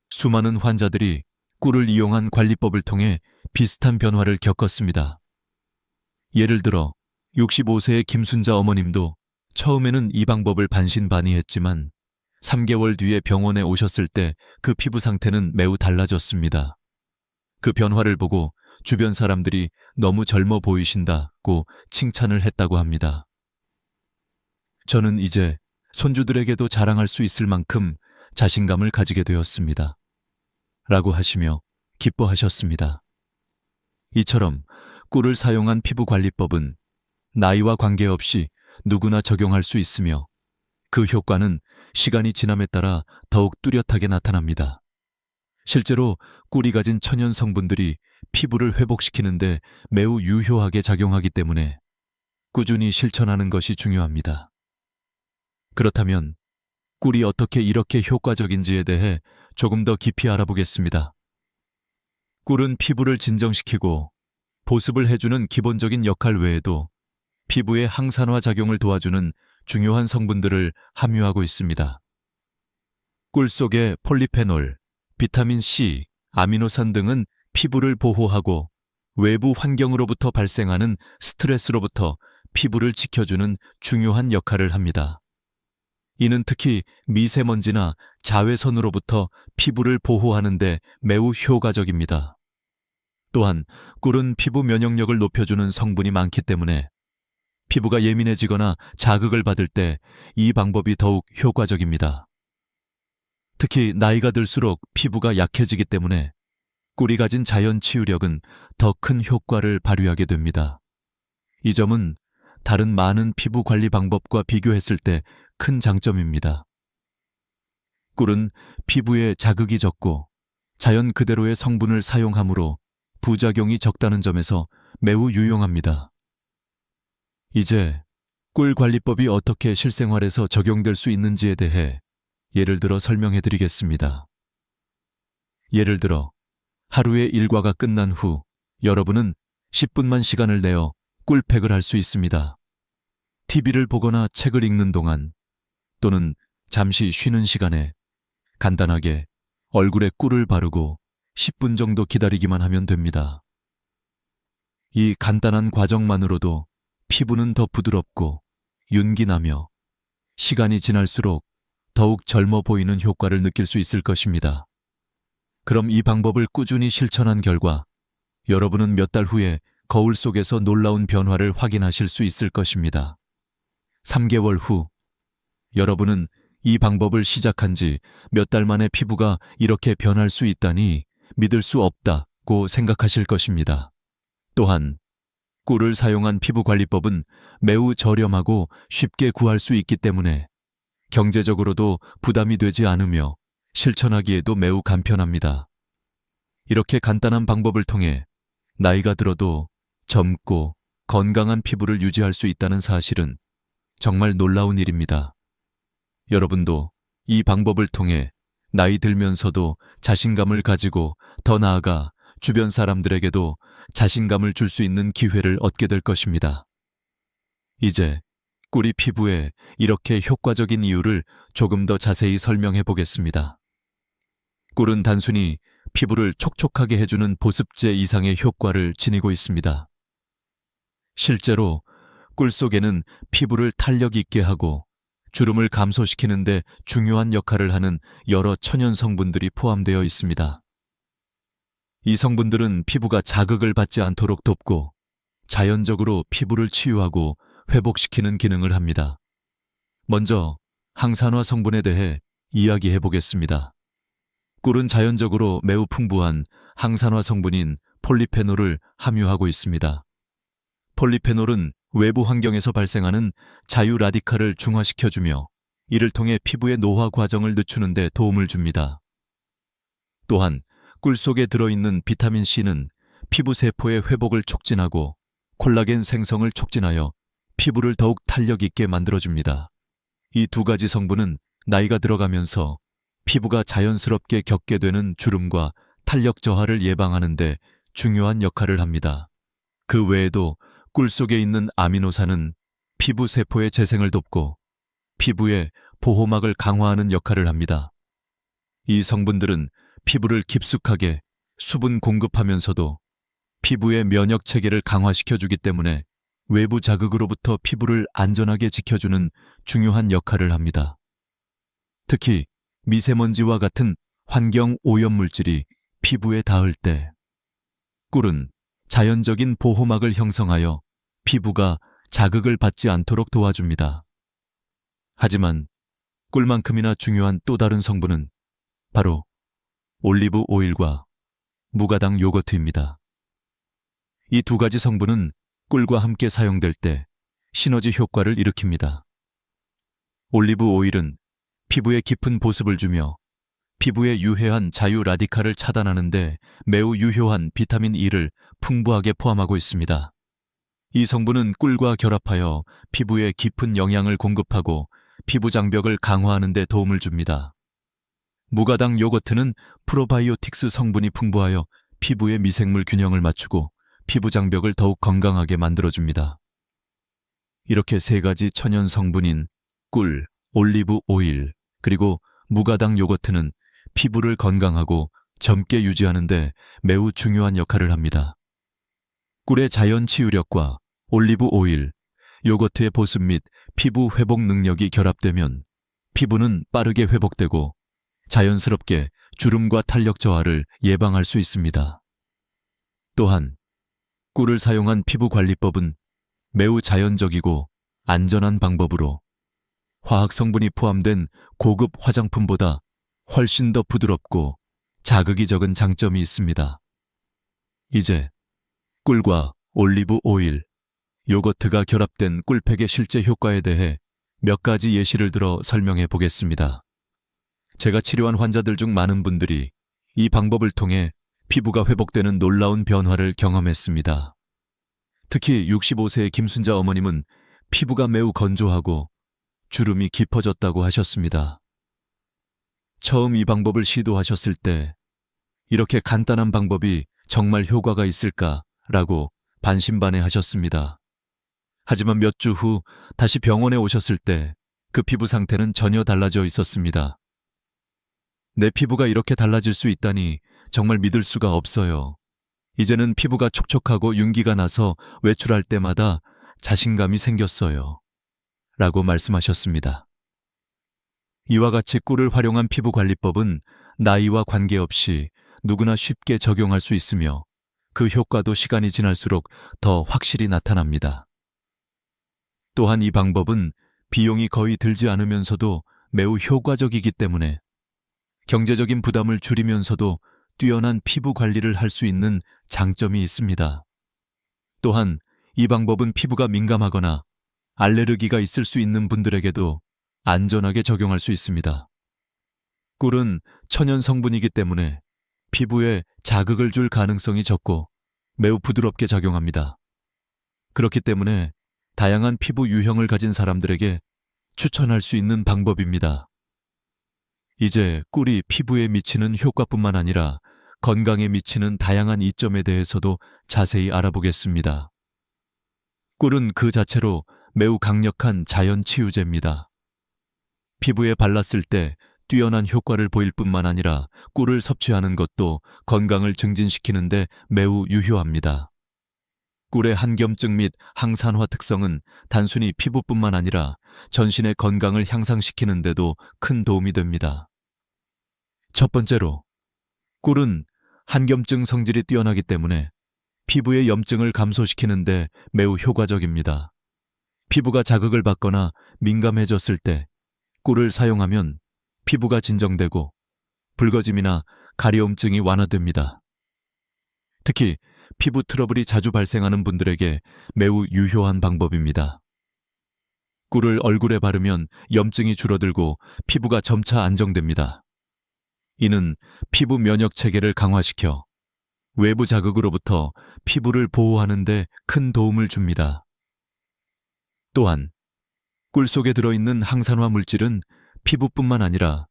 수많은 환자들이 꿀을 이용한 관리법을 통해 비슷한 변화를 겪었습니다. 예를 들어 65세의 김순자 어머님도 처음에는 이 방법을 반신반의했지만 3개월 뒤에 병원에 오셨을 때 그 피부 상태는 매우 달라졌습니다. 그 변화를 보고 주변 사람들이 너무 젊어 보이신다고 칭찬을 했다고 합니다. 저는 이제 손주들에게도 자랑할 수 있을 만큼 자신감을 가지게 되었습니다. 라고 하시며 기뻐하셨습니다. 이처럼 꿀을 사용한 피부 관리법은 나이와 관계없이 누구나 적용할 수 있으며 그 효과는 시간이 지남에 따라 더욱 뚜렷하게 나타납니다. 실제로 꿀이 가진 천연 성분들이 피부를 회복시키는데 매우 유효하게 작용하기 때문에 꾸준히 실천하는 것이 중요합니다. 그렇다면 꿀이 어떻게 이렇게 효과적인지에 대해 조금 더 깊이 알아보겠습니다. 꿀은 피부를 진정시키고 보습을 해주는 기본적인 역할 외에도 피부의 항산화 작용을 도와주는 중요한 성분들을 함유하고 있습니다. 꿀 속의 폴리페놀, 비타민 C, 아미노산 등은 피부를 보호하고 외부 환경으로부터 발생하는 스트레스로부터 피부를 지켜주는 중요한 역할을 합니다. 이는 특히 미세먼지나 자외선으로부터 피부를 보호하는 데 매우 효과적입니다. 또한 꿀은 피부 면역력을 높여주는 성분이 많기 때문에 피부가 예민해지거나 자극을 받을 때 이 방법이 더욱 효과적입니다. 특히 나이가 들수록 피부가 약해지기 때문에 꿀이 가진 자연 치유력은 더 큰 효과를 발휘하게 됩니다. 이 점은 다른 많은 피부 관리 방법과 비교했을 때 큰 장점입니다. 꿀은 피부에 자극이 적고 자연 그대로의 성분을 사용하므로 부작용이 적다는 점에서 매우 유용합니다. 이제 꿀 관리법이 어떻게 실생활에서 적용될 수 있는지에 대해 예를 들어 설명해 드리겠습니다. 예를 들어 하루의 일과가 끝난 후 여러분은 10분만 시간을 내어 꿀팩을 할 수 있습니다. TV를 보거나 책을 읽는 동안 또는 잠시 쉬는 시간에 간단하게 얼굴에 꿀을 바르고 10분 정도 기다리기만 하면 됩니다. 이 간단한 과정만으로도 피부는 더 부드럽고 윤기나며 시간이 지날수록 더욱 젊어 보이는 효과를 느낄 수 있을 것입니다. 그럼 이 방법을 꾸준히 실천한 결과 여러분은 몇 달 후에 거울 속에서 놀라운 변화를 확인하실 수 있을 것입니다. 3개월 후 여러분은 이 방법을 시작한 지 몇 달 만에 피부가 이렇게 변할 수 있다니 믿을 수 없다고 생각하실 것입니다. 또한 꿀을 사용한 피부 관리법은 매우 저렴하고 쉽게 구할 수 있기 때문에 경제적으로도 부담이 되지 않으며 실천하기에도 매우 간편합니다. 이렇게 간단한 방법을 통해 나이가 들어도 젊고 건강한 피부를 유지할 수 있다는 사실은 정말 놀라운 일입니다. 여러분도 이 방법을 통해 나이 들면서도 자신감을 가지고 더 나아가 주변 사람들에게도 자신감을 줄 수 있는 기회를 얻게 될 것입니다. 이제 꿀이 피부에 이렇게 효과적인 이유를 조금 더 자세히 설명해 보겠습니다. 꿀은 단순히 피부를 촉촉하게 해주는 보습제 이상의 효과를 지니고 있습니다. 실제로 꿀 속에는 피부를 탄력 있게 하고 주름을 감소시키는 데 중요한 역할을 하는 여러 천연 성분들이 포함되어 있습니다. 이 성분들은 피부가 자극을 받지 않도록 돕고 자연적으로 피부를 치유하고 회복시키는 기능을 합니다. 먼저 항산화 성분에 대해 이야기해 보겠습니다. 꿀은 자연적으로 매우 풍부한 항산화 성분인 폴리페놀을 함유하고 있습니다. 폴리페놀은 외부 환경에서 발생하는 자유 라디칼을 중화시켜주며 이를 통해 피부의 노화 과정을 늦추는 데 도움을 줍니다. 또한 꿀 속에 들어있는 비타민 C는 피부 세포의 회복을 촉진하고 콜라겐 생성을 촉진하여 피부를 더욱 탄력 있게 만들어줍니다. 이 두 가지 성분은 나이가 들어가면서 피부가 자연스럽게 겪게 되는 주름과 탄력 저하를 예방하는 데 중요한 역할을 합니다. 그 외에도 꿀 속에 있는 아미노산은 피부 세포의 재생을 돕고 피부의 보호막을 강화하는 역할을 합니다. 이 성분들은 피부를 깊숙하게 수분 공급하면서도 피부의 면역 체계를 강화시켜주기 때문에 외부 자극으로부터 피부를 안전하게 지켜주는 중요한 역할을 합니다. 특히 미세먼지와 같은 환경 오염 물질이 피부에 닿을 때 꿀은 자연적인 보호막을 형성하여 피부가 자극을 받지 않도록 도와줍니다. 하지만 꿀만큼이나 중요한 또 다른 성분은 바로 올리브 오일과 무가당 요거트입니다. 이 두 가지 성분은 꿀과 함께 사용될 때 시너지 효과를 일으킵니다. 올리브 오일은 피부에 깊은 보습을 주며 피부에 유해한 자유 라디칼을 차단하는 데 매우 유효한 비타민 E를 풍부하게 포함하고 있습니다. 이 성분은 꿀과 결합하여 피부에 깊은 영양을 공급하고 피부 장벽을 강화하는 데 도움을 줍니다. 무가당 요거트는 프로바이오틱스 성분이 풍부하여 피부의 미생물 균형을 맞추고 피부 장벽을 더욱 건강하게 만들어줍니다. 이렇게 세 가지 천연 성분인 꿀, 올리브 오일, 그리고 무가당 요거트는 피부를 건강하고 젊게 유지하는 데 매우 중요한 역할을 합니다. 꿀의 자연 치유력과 올리브 오일, 요거트의 보습 및 피부 회복 능력이 결합되면 피부는 빠르게 회복되고 자연스럽게 주름과 탄력 저하를 예방할 수 있습니다. 또한 꿀을 사용한 피부 관리법은 매우 자연적이고 안전한 방법으로 화학 성분이 포함된 고급 화장품보다 훨씬 더 부드럽고 자극이 적은 장점이 있습니다. 이제 꿀과 올리브 오일, 요거트가 결합된 꿀팩의 실제 효과에 대해 몇 가지 예시를 들어 설명해 보겠습니다. 제가 치료한 환자들 중 많은 분들이 이 방법을 통해 피부가 회복되는 놀라운 변화를 경험했습니다. 특히 65세의 김순자 어머님은 피부가 매우 건조하고 주름이 깊어졌다고 하셨습니다. 처음 이 방법을 시도하셨을 때 이렇게 간단한 방법이 정말 효과가 있을까라고 반신반의하셨습니다. 하지만 몇 주 후 다시 병원에 오셨을 때 그 피부 상태는 전혀 달라져 있었습니다. 내 피부가 이렇게 달라질 수 있다니 정말 믿을 수가 없어요. 이제는 피부가 촉촉하고 윤기가 나서 외출할 때마다 자신감이 생겼어요. 라고 말씀하셨습니다. 이와 같이 꿀을 활용한 피부 관리법은 나이와 관계없이 누구나 쉽게 적용할 수 있으며 그 효과도 시간이 지날수록 더 확실히 나타납니다. 또한 이 방법은 비용이 거의 들지 않으면서도 매우 효과적이기 때문에 경제적인 부담을 줄이면서도 뛰어난 피부 관리를 할 수 있는 장점이 있습니다. 또한 이 방법은 피부가 민감하거나 알레르기가 있을 수 있는 분들에게도 안전하게 적용할 수 있습니다. 꿀은 천연 성분이기 때문에 피부에 자극을 줄 가능성이 적고 매우 부드럽게 작용합니다. 그렇기 때문에 다양한 피부 유형을 가진 사람들에게 추천할 수 있는 방법입니다. 이제 꿀이 피부에 미치는 효과뿐만 아니라 건강에 미치는 다양한 이점에 대해서도 자세히 알아보겠습니다. 꿀은 그 자체로 매우 강력한 자연 치유제입니다. 피부에 발랐을 때 뛰어난 효과를 보일 뿐만 아니라 꿀을 섭취하는 것도 건강을 증진시키는 데 매우 유효합니다. 꿀의 한겸증 및 항산화 특성은 단순히 피부뿐만 아니라 전신의 건강을 향상시키는 데도 큰 도움이 됩니다. 첫 번째로, 꿀은 한겸증 성질이 뛰어나기 때문에 피부의 염증을 감소시키는 데 매우 효과적입니다. 피부가 자극을 받거나 민감해졌을 때 꿀을 사용하면 피부가 진정되고 붉어짐이나 가려움증이 완화됩니다. 특히 피부 트러블이 자주 발생하는 분들에게 매우 유효한 방법입니다. 꿀을 얼굴에 바르면 염증이 줄어들고 피부가 점차 안정됩니다. 이는 피부 면역 체계를 강화시켜 외부 자극으로부터 피부를 보호하는 데 큰 도움을 줍니다. 또한 꿀 속에 들어있는 항산화 물질은 피부뿐만 아니라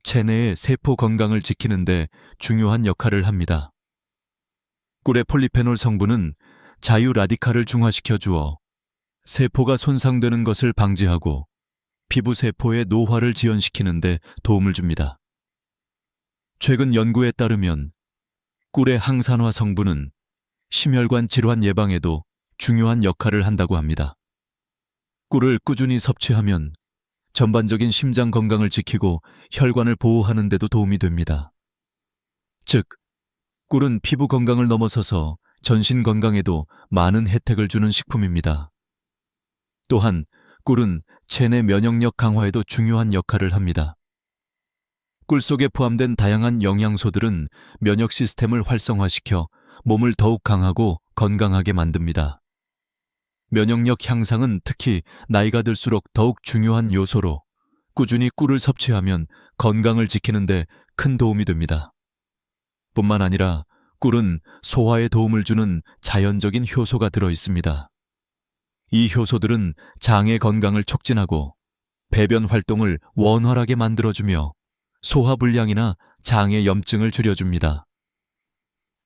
체내의 세포 건강을 지키는 데 중요한 역할을 합니다. 꿀의 폴리페놀 성분은 자유 라디칼을 중화시켜 주어 세포가 손상되는 것을 방지하고 피부 세포의 노화를 지연시키는 데 도움을 줍니다. 최근 연구에 따르면 꿀의 항산화 성분은 심혈관 질환 예방에도 중요한 역할을 한다고 합니다. 꿀을 꾸준히 섭취하면 전반적인 심장 건강을 지키고 혈관을 보호하는 데도 도움이 됩니다. 즉, 꿀은 피부 건강을 넘어서서 전신 건강에도 많은 혜택을 주는 식품입니다. 또한 꿀은 체내 면역력 강화에도 중요한 역할을 합니다. 꿀 속에 포함된 다양한 영양소들은 면역 시스템을 활성화시켜 몸을 더욱 강하고 건강하게 만듭니다. 면역력 향상은 특히 나이가 들수록 더욱 중요한 요소로 꾸준히 꿀을 섭취하면 건강을 지키는 데 큰 도움이 됩니다. 뿐만 아니라 꿀은 소화에 도움을 주는 자연적인 효소가 들어 있습니다. 이 효소들은 장의 건강을 촉진하고 배변 활동을 원활하게 만들어주며 소화불량이나 장의 염증을 줄여줍니다.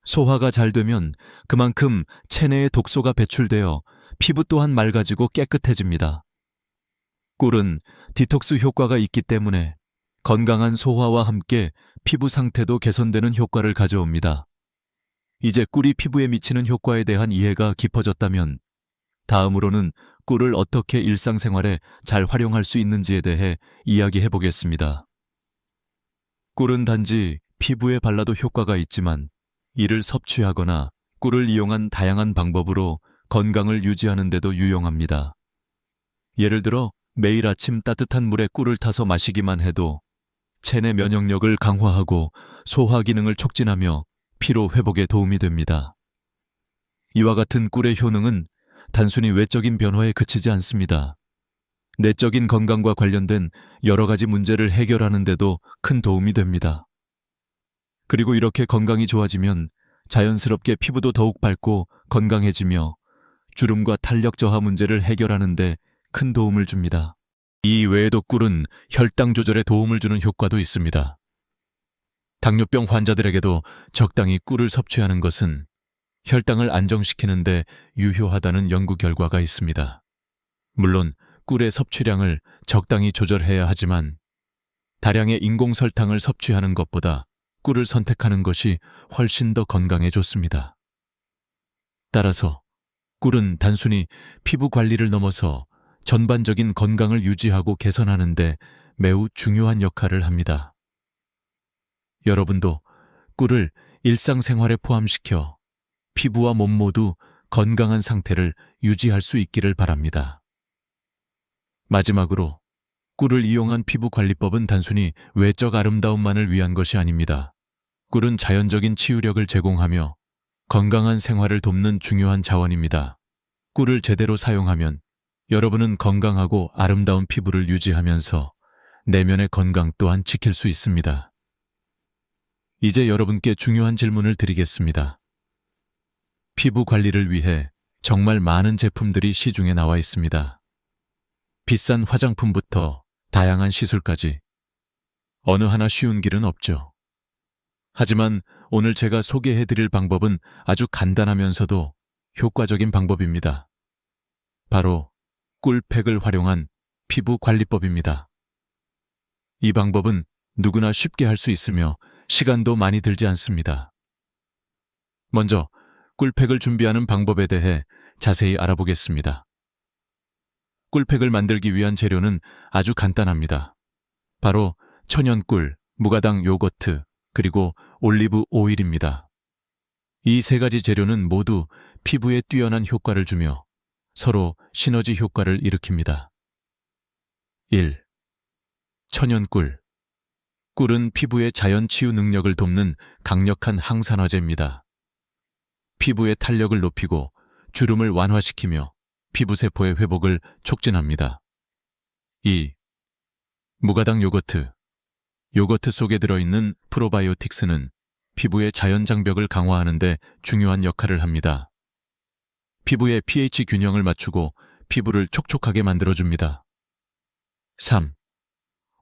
소화가 잘 되면 그만큼 체내에 독소가 배출되어 피부 또한 맑아지고 깨끗해집니다. 꿀은 디톡스 효과가 있기 때문에 건강한 소화와 함께 피부 상태도 개선되는 효과를 가져옵니다. 이제 꿀이 피부에 미치는 효과에 대한 이해가 깊어졌다면 다음으로는 꿀을 어떻게 일상생활에 잘 활용할 수 있는지에 대해 이야기해 보겠습니다. 꿀은 단지 피부에 발라도 효과가 있지만 이를 섭취하거나 꿀을 이용한 다양한 방법으로 건강을 유지하는 데도 유용합니다. 예를 들어 매일 아침 따뜻한 물에 꿀을 타서 마시기만 해도 체내 면역력을 강화하고 소화 기능을 촉진하며 피로 회복에 도움이 됩니다. 이와 같은 꿀의 효능은 단순히 외적인 변화에 그치지 않습니다. 내적인 건강과 관련된 여러 가지 문제를 해결하는 데도 큰 도움이 됩니다. 그리고 이렇게 건강이 좋아지면 자연스럽게 피부도 더욱 밝고 건강해지며 주름과 탄력 저하 문제를 해결하는 데 큰 도움을 줍니다. 이 외에도 꿀은 혈당 조절에 도움을 주는 효과도 있습니다. 당뇨병 환자들에게도 적당히 꿀을 섭취하는 것은 혈당을 안정시키는 데 유효하다는 연구 결과가 있습니다. 물론 꿀의 섭취량을 적당히 조절해야 하지만 다량의 인공설탕을 섭취하는 것보다 꿀을 선택하는 것이 훨씬 더 건강에 좋습니다. 따라서 꿀은 단순히 피부 관리를 넘어서 전반적인 건강을 유지하고 개선하는 데 매우 중요한 역할을 합니다. 여러분도 꿀을 일상생활에 포함시켜 피부와 몸 모두 건강한 상태를 유지할 수 있기를 바랍니다. 마지막으로 꿀을 이용한 피부 관리법은 단순히 외적 아름다움만을 위한 것이 아닙니다. 꿀은 자연적인 치유력을 제공하며 건강한 생활을 돕는 중요한 자원입니다. 꿀을 제대로 사용하면 여러분은 건강하고 아름다운 피부를 유지하면서 내면의 건강 또한 지킬 수 있습니다. 이제 여러분께 중요한 질문을 드리겠습니다. 피부 관리를 위해 정말 많은 제품들이 시중에 나와 있습니다. 비싼 화장품부터 다양한 시술까지 어느 하나 쉬운 길은 없죠. 하지만 오늘 제가 소개해드릴 방법은 아주 간단하면서도 효과적인 방법입니다. 바로 꿀팩을 활용한 피부 관리법입니다. 이 방법은 누구나 쉽게 할 수 있으며 시간도 많이 들지 않습니다. 먼저 꿀팩을 준비하는 방법에 대해 자세히 알아보겠습니다. 꿀팩을 만들기 위한 재료는 아주 간단합니다. 바로 천연꿀, 무가당 요거트, 그리고 올리브 오일입니다. 이 세 가지 재료는 모두 피부에 뛰어난 효과를 주며 서로 시너지 효과를 일으킵니다. 1. 천연꿀. 꿀은 피부의 자연 치유 능력을 돕는 강력한 항산화제입니다. 피부의 탄력을 높이고 주름을 완화시키며 피부세포의 회복을 촉진합니다. 2. 무가당 요거트. 요거트 속에 들어있는 프로바이오틱스는 피부의 자연 장벽을 강화하는 데 중요한 역할을 합니다. 피부의 pH 균형을 맞추고 피부를 촉촉하게 만들어줍니다. 3.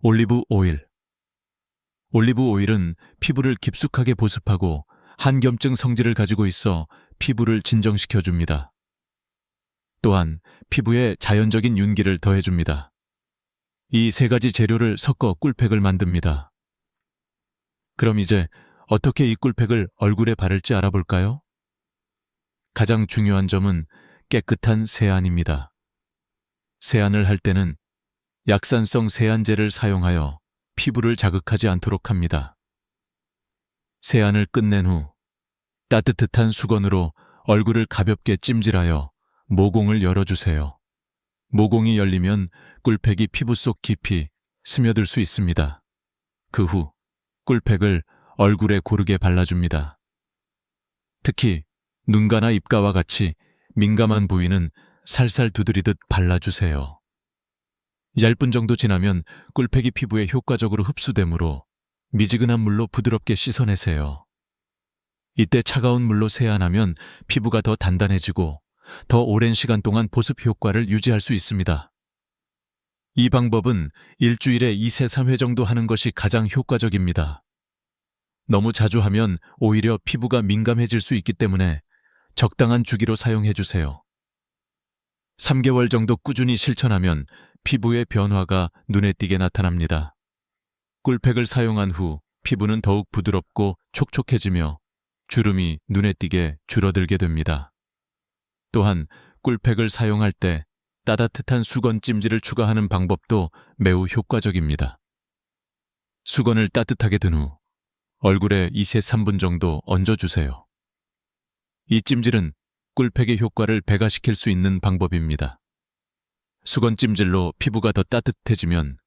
올리브 오일. 올리브 오일은 피부를 깊숙하게 보습하고 한겸증 성질을 가지고 있어 피부를 진정시켜줍니다. 또한 피부에 자연적인 윤기를 더해줍니다. 이 세 가지 재료를 섞어 꿀팩을 만듭니다. 그럼 이제 어떻게 이 꿀팩을 얼굴에 바를지 알아볼까요? 가장 중요한 점은 깨끗한 세안입니다. 세안을 할 때는 약산성 세안제를 사용하여 피부를 자극하지 않도록 합니다. 세안을 끝낸 후 따뜻한 수건으로 얼굴을 가볍게 찜질하여 모공을 열어주세요. 모공이 열리면 꿀팩이 피부 속 깊이 스며들 수 있습니다. 그 후 꿀팩을 얼굴에 고르게 발라줍니다. 특히 눈가나 입가와 같이 민감한 부위는 살살 두드리듯 발라주세요. 얇은 정도 지나면 꿀팩이 피부에 효과적으로 흡수되므로 미지근한 물로 부드럽게 씻어내세요. 이때 차가운 물로 세안하면 피부가 더 단단해지고 더 오랜 시간 동안 보습 효과를 유지할 수 있습니다. 이 방법은 일주일에 2세 3회 정도 하는 것이 가장 효과적입니다. 너무 자주 하면 오히려 피부가 민감해질 수 있기 때문에 적당한 주기로 사용해주세요. 3개월 정도 꾸준히 실천하면 피부의 변화가 눈에 띄게 나타납니다. 꿀팩을 사용한 후 피부는 더욱 부드럽고 촉촉해지며 주름이 눈에 띄게 줄어들게 됩니다. 또한 꿀팩을 사용할 때 따뜻한 수건 찜질을 추가하는 방법도 매우 효과적입니다. 수건을 따뜻하게 든 후 얼굴에 2세 3분 정도 얹어주세요. 이 찜질은 꿀팩의 효과를 배가시킬 수 있는 방법입니다. 수건 찜질로 피부가 더 따뜻해지면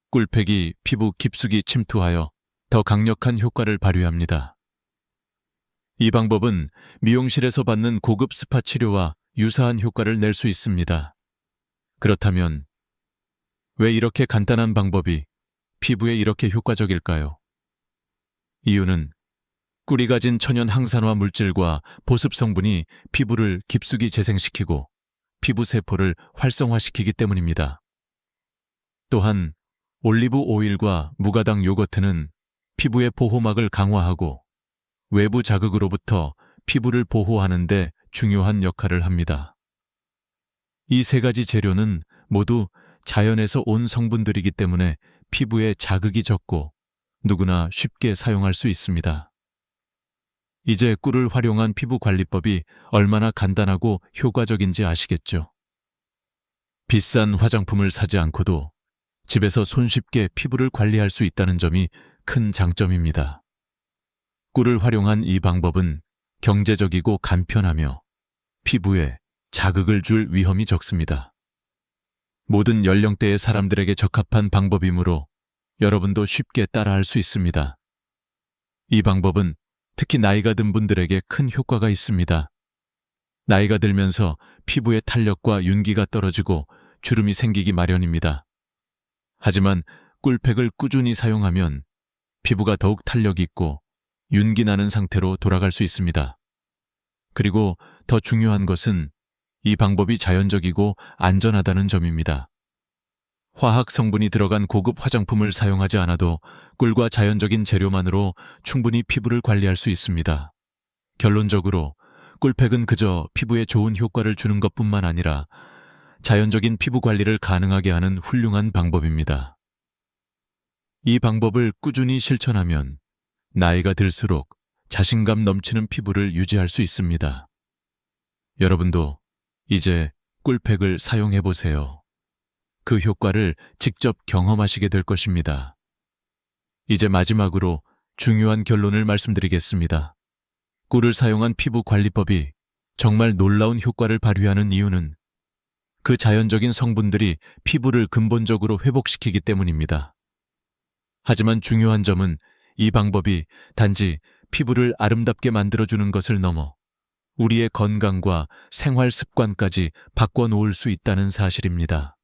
꿀팩이 피부 깊숙이 침투하여 더 강력한 효과를 발휘합니다. 이 방법은 미용실에서 받는 고급 스파 치료와 유사한 효과를 낼 수 있습니다. 그렇다면 왜 이렇게 간단한 방법이 피부에 이렇게 효과적일까요? 이유는 꿀이 가진 천연 항산화 물질과 보습 성분이 피부를 깊숙이 재생시키고 피부 세포를 활성화시키기 때문입니다. 또한 올리브 오일과 무가당 요거트는 피부의 보호막을 강화하고 외부 자극으로부터 피부를 보호하는 데 중요한 역할을 합니다. 이 세 가지 재료는 모두 자연에서 온 성분들이기 때문에 피부에 자극이 적고 누구나 쉽게 사용할 수 있습니다. 이제 꿀을 활용한 피부 관리법이 얼마나 간단하고 효과적인지 아시겠죠? 비싼 화장품을 사지 않고도 집에서 손쉽게 피부를 관리할 수 있다는 점이 큰 장점입니다. 꿀을 활용한 이 방법은 경제적이고 간편하며 피부에 자극을 줄 위험이 적습니다. 모든 연령대의 사람들에게 적합한 방법이므로 여러분도 쉽게 따라할 수 있습니다. 이 방법은 특히 나이가 든 분들에게 큰 효과가 있습니다. 나이가 들면서 피부의 탄력과 윤기가 떨어지고 주름이 생기기 마련입니다. 하지만 꿀팩을 꾸준히 사용하면 피부가 더욱 탄력 있고 윤기 나는 상태로 돌아갈 수 있습니다. 그리고 더 중요한 것은 이 방법이 자연적이고 안전하다는 점입니다. 화학 성분이 들어간 고급 화장품을 사용하지 않아도 꿀과 자연적인 재료만으로 충분히 피부를 관리할 수 있습니다. 결론적으로 꿀팩은 그저 피부에 좋은 효과를 주는 것뿐만 아니라 자연적인 피부 관리를 가능하게 하는 훌륭한 방법입니다. 이 방법을 꾸준히 실천하면 나이가 들수록 자신감 넘치는 피부를 유지할 수 있습니다. 여러분도 이제 꿀팩을 사용해 보세요. 그 효과를 직접 경험하시게 될 것입니다. 이제 마지막으로 중요한 결론을 말씀드리겠습니다. 꿀을 사용한 피부 관리법이 정말 놀라운 효과를 발휘하는 이유는 그 자연적인 성분들이 피부를 근본적으로 회복시키기 때문입니다. 하지만 중요한 점은 이 방법이 단지 피부를 아름답게 만들어주는 것을 넘어 우리의 건강과 생활 습관까지 바꿔놓을 수 있다는 사실입니다.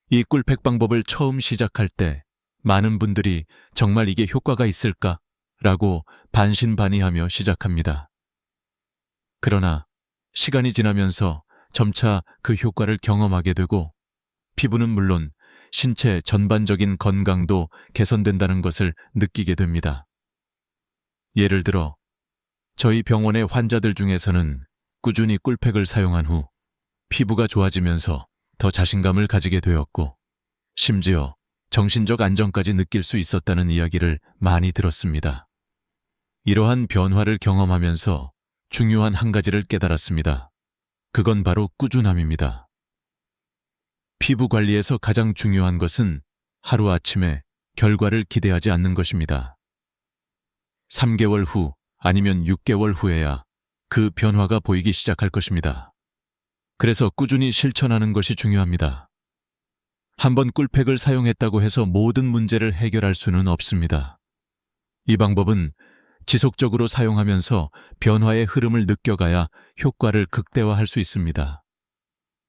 이 꿀팩 방법을 처음 시작할 때 많은 분들이 정말 이게 효과가 있을까? 라고 반신반의하며 시작합니다. 그러나 시간이 지나면서 점차 그 효과를 경험하게 되고 피부는 물론 신체 전반적인 건강도 개선된다는 것을 느끼게 됩니다. 예를 들어 저희 병원의 환자들 중에서는 꾸준히 꿀팩을 사용한 후 피부가 좋아지면서 더 자신감을 가지게 되었고 심지어 정신적 안정까지 느낄 수 있었다는 이야기를 많이 들었습니다. 이러한 변화를 경험하면서 중요한 한 가지를 깨달았습니다. 그건 바로 꾸준함입니다. 피부 관리에서 가장 중요한 것은 하루아침에 결과를 기대하지 않는 것입니다. 3개월 후 아니면 6개월 후에야 그 변화가 보이기 시작할 것입니다. 그래서 꾸준히 실천하는 것이 중요합니다. 한번 꿀팩을 사용했다고 해서 모든 문제를 해결할 수는 없습니다. 이 방법은 지속적으로 사용하면서 변화의 흐름을 느껴가야 효과를 극대화할 수 있습니다.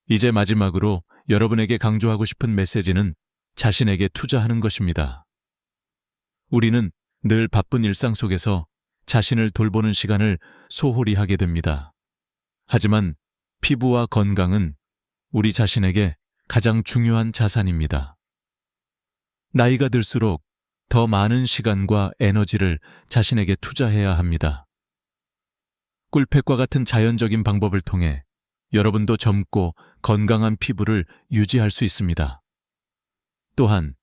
이제 마지막으로 여러분에게 강조하고 싶은 메시지는 자신에게 투자하는 것입니다. 우리는 늘 바쁜 일상 속에서 자신을 돌보는 시간을 소홀히 하게 됩니다. 하지만 피부와 건강은 우리 자신에게 가장 중요한 자산입니다. 나이가 들수록 더 많은 시간과 에너지를 자신에게 투자해야 합니다. 꿀팩과 같은 자연적인 방법을 통해 여러분도 젊고 건강한 피부를 유지할 수 있습니다. 또한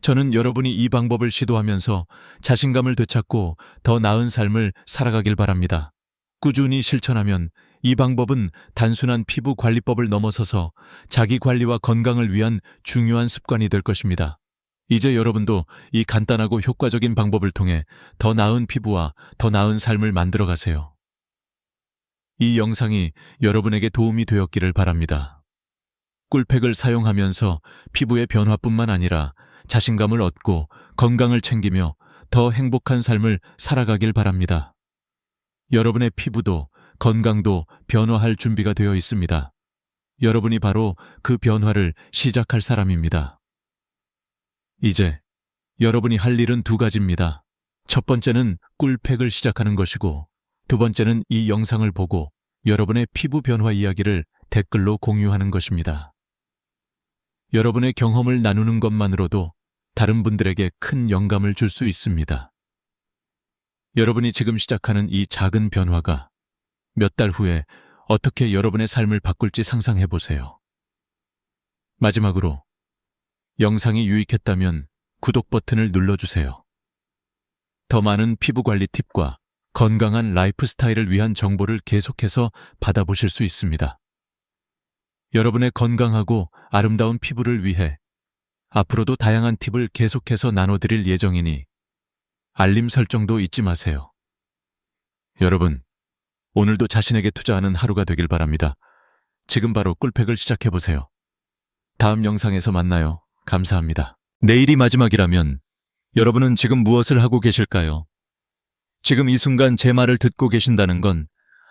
저는 여러분이 이 방법을 시도하면서 자신감을 되찾고 더 나은 삶을 살아가길 바랍니다. 꾸준히 실천하면 이 방법은 단순한 피부 관리법을 넘어서서 자기 관리와 건강을 위한 중요한 습관이 될 것입니다. 이제 여러분도 이 간단하고 효과적인 방법을 통해 더 나은 피부와 더 나은 삶을 만들어 가세요. 이 영상이 여러분에게 도움이 되었기를 바랍니다. 꿀팩을 사용하면서 피부의 변화뿐만 아니라 자신감을 얻고 건강을 챙기며 더 행복한 삶을 살아가길 바랍니다. 여러분의 피부도 건강도 변화할 준비가 되어 있습니다. 여러분이 바로 그 변화를 시작할 사람입니다. 이제 여러분이 할 일은 두 가지입니다. 첫 번째는 꿀팩을 시작하는 것이고, 두 번째는 이 영상을 보고 여러분의 피부 변화 이야기를 댓글로 공유하는 것입니다. 여러분의 경험을 나누는 것만으로도 다른 분들에게 큰 영감을 줄 수 있습니다. 여러분이 지금 시작하는 이 작은 변화가 몇 달 후에 어떻게 여러분의 삶을 바꿀지 상상해 보세요. 마지막으로 영상이 유익했다면 구독 버튼을 눌러주세요. 더 많은 피부 관리 팁과 건강한 라이프 스타일을 위한 정보를 계속해서 받아보실 수 있습니다. 여러분의 건강하고 아름다운 피부를 위해 앞으로도 다양한 팁을 계속해서 나눠드릴 예정이니 알림 설정도 잊지 마세요. 여러분, 오늘도 자신에게 투자하는 하루가 되길 바랍니다. 지금 바로 꿀팩을 시작해보세요. 다음 영상에서 만나요. 감사합니다. 내일이 마지막이라면 여러분은 지금 무엇을 하고 계실까요? 지금 이 순간 제 말을 듣고 계신다는 건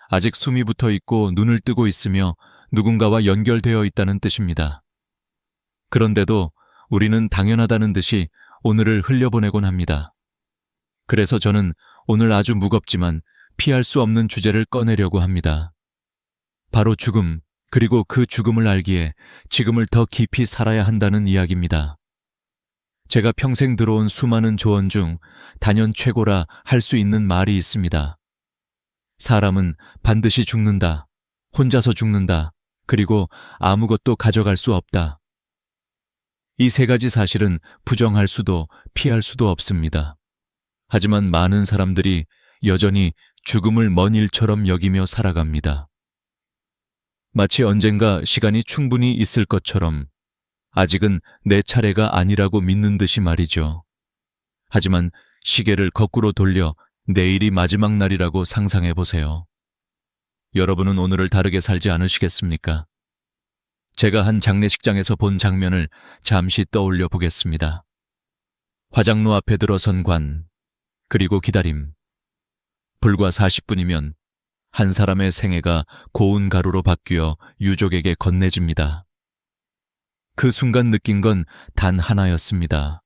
아직 숨이 붙어 있고 눈을 뜨고 있으며 누군가와 연결되어 있다는 뜻입니다. 그런데도 우리는 당연하다는 듯이 오늘을 흘려보내곤 합니다. 그래서 저는 오늘 아주 무겁지만 피할 수 없는 주제를 꺼내려고 합니다. 바로 죽음, 그리고 그 죽음을 알기에 지금을 더 깊이 살아야 한다는 이야기입니다. 제가 평생 들어온 수많은 조언 중 단연 최고라 할 수 있는 말이 있습니다. 사람은 반드시 죽는다, 혼자서 죽는다, 그리고 아무것도 가져갈 수 없다. 이 세 가지 사실은 부정할 수도 피할 수도 없습니다. 하지만 많은 사람들이 여전히 죽음을 먼 일처럼 여기며 살아갑니다. 마치 언젠가 시간이 충분히 있을 것처럼 아직은 내 차례가 아니라고 믿는 듯이 말이죠. 하지만 시계를 거꾸로 돌려 내일이 마지막 날이라고 상상해 보세요. 여러분은 오늘을 다르게 살지 않으시겠습니까? 제가 한 장례식장에서 본 장면을 잠시 떠올려 보겠습니다. 화장로 앞에 들어선 관, 그리고 기다림. 불과 40분이면 한 사람의 생애가 고운 가루로 바뀌어 유족에게 건네집니다. 그 순간 느낀 건 단 하나였습니다.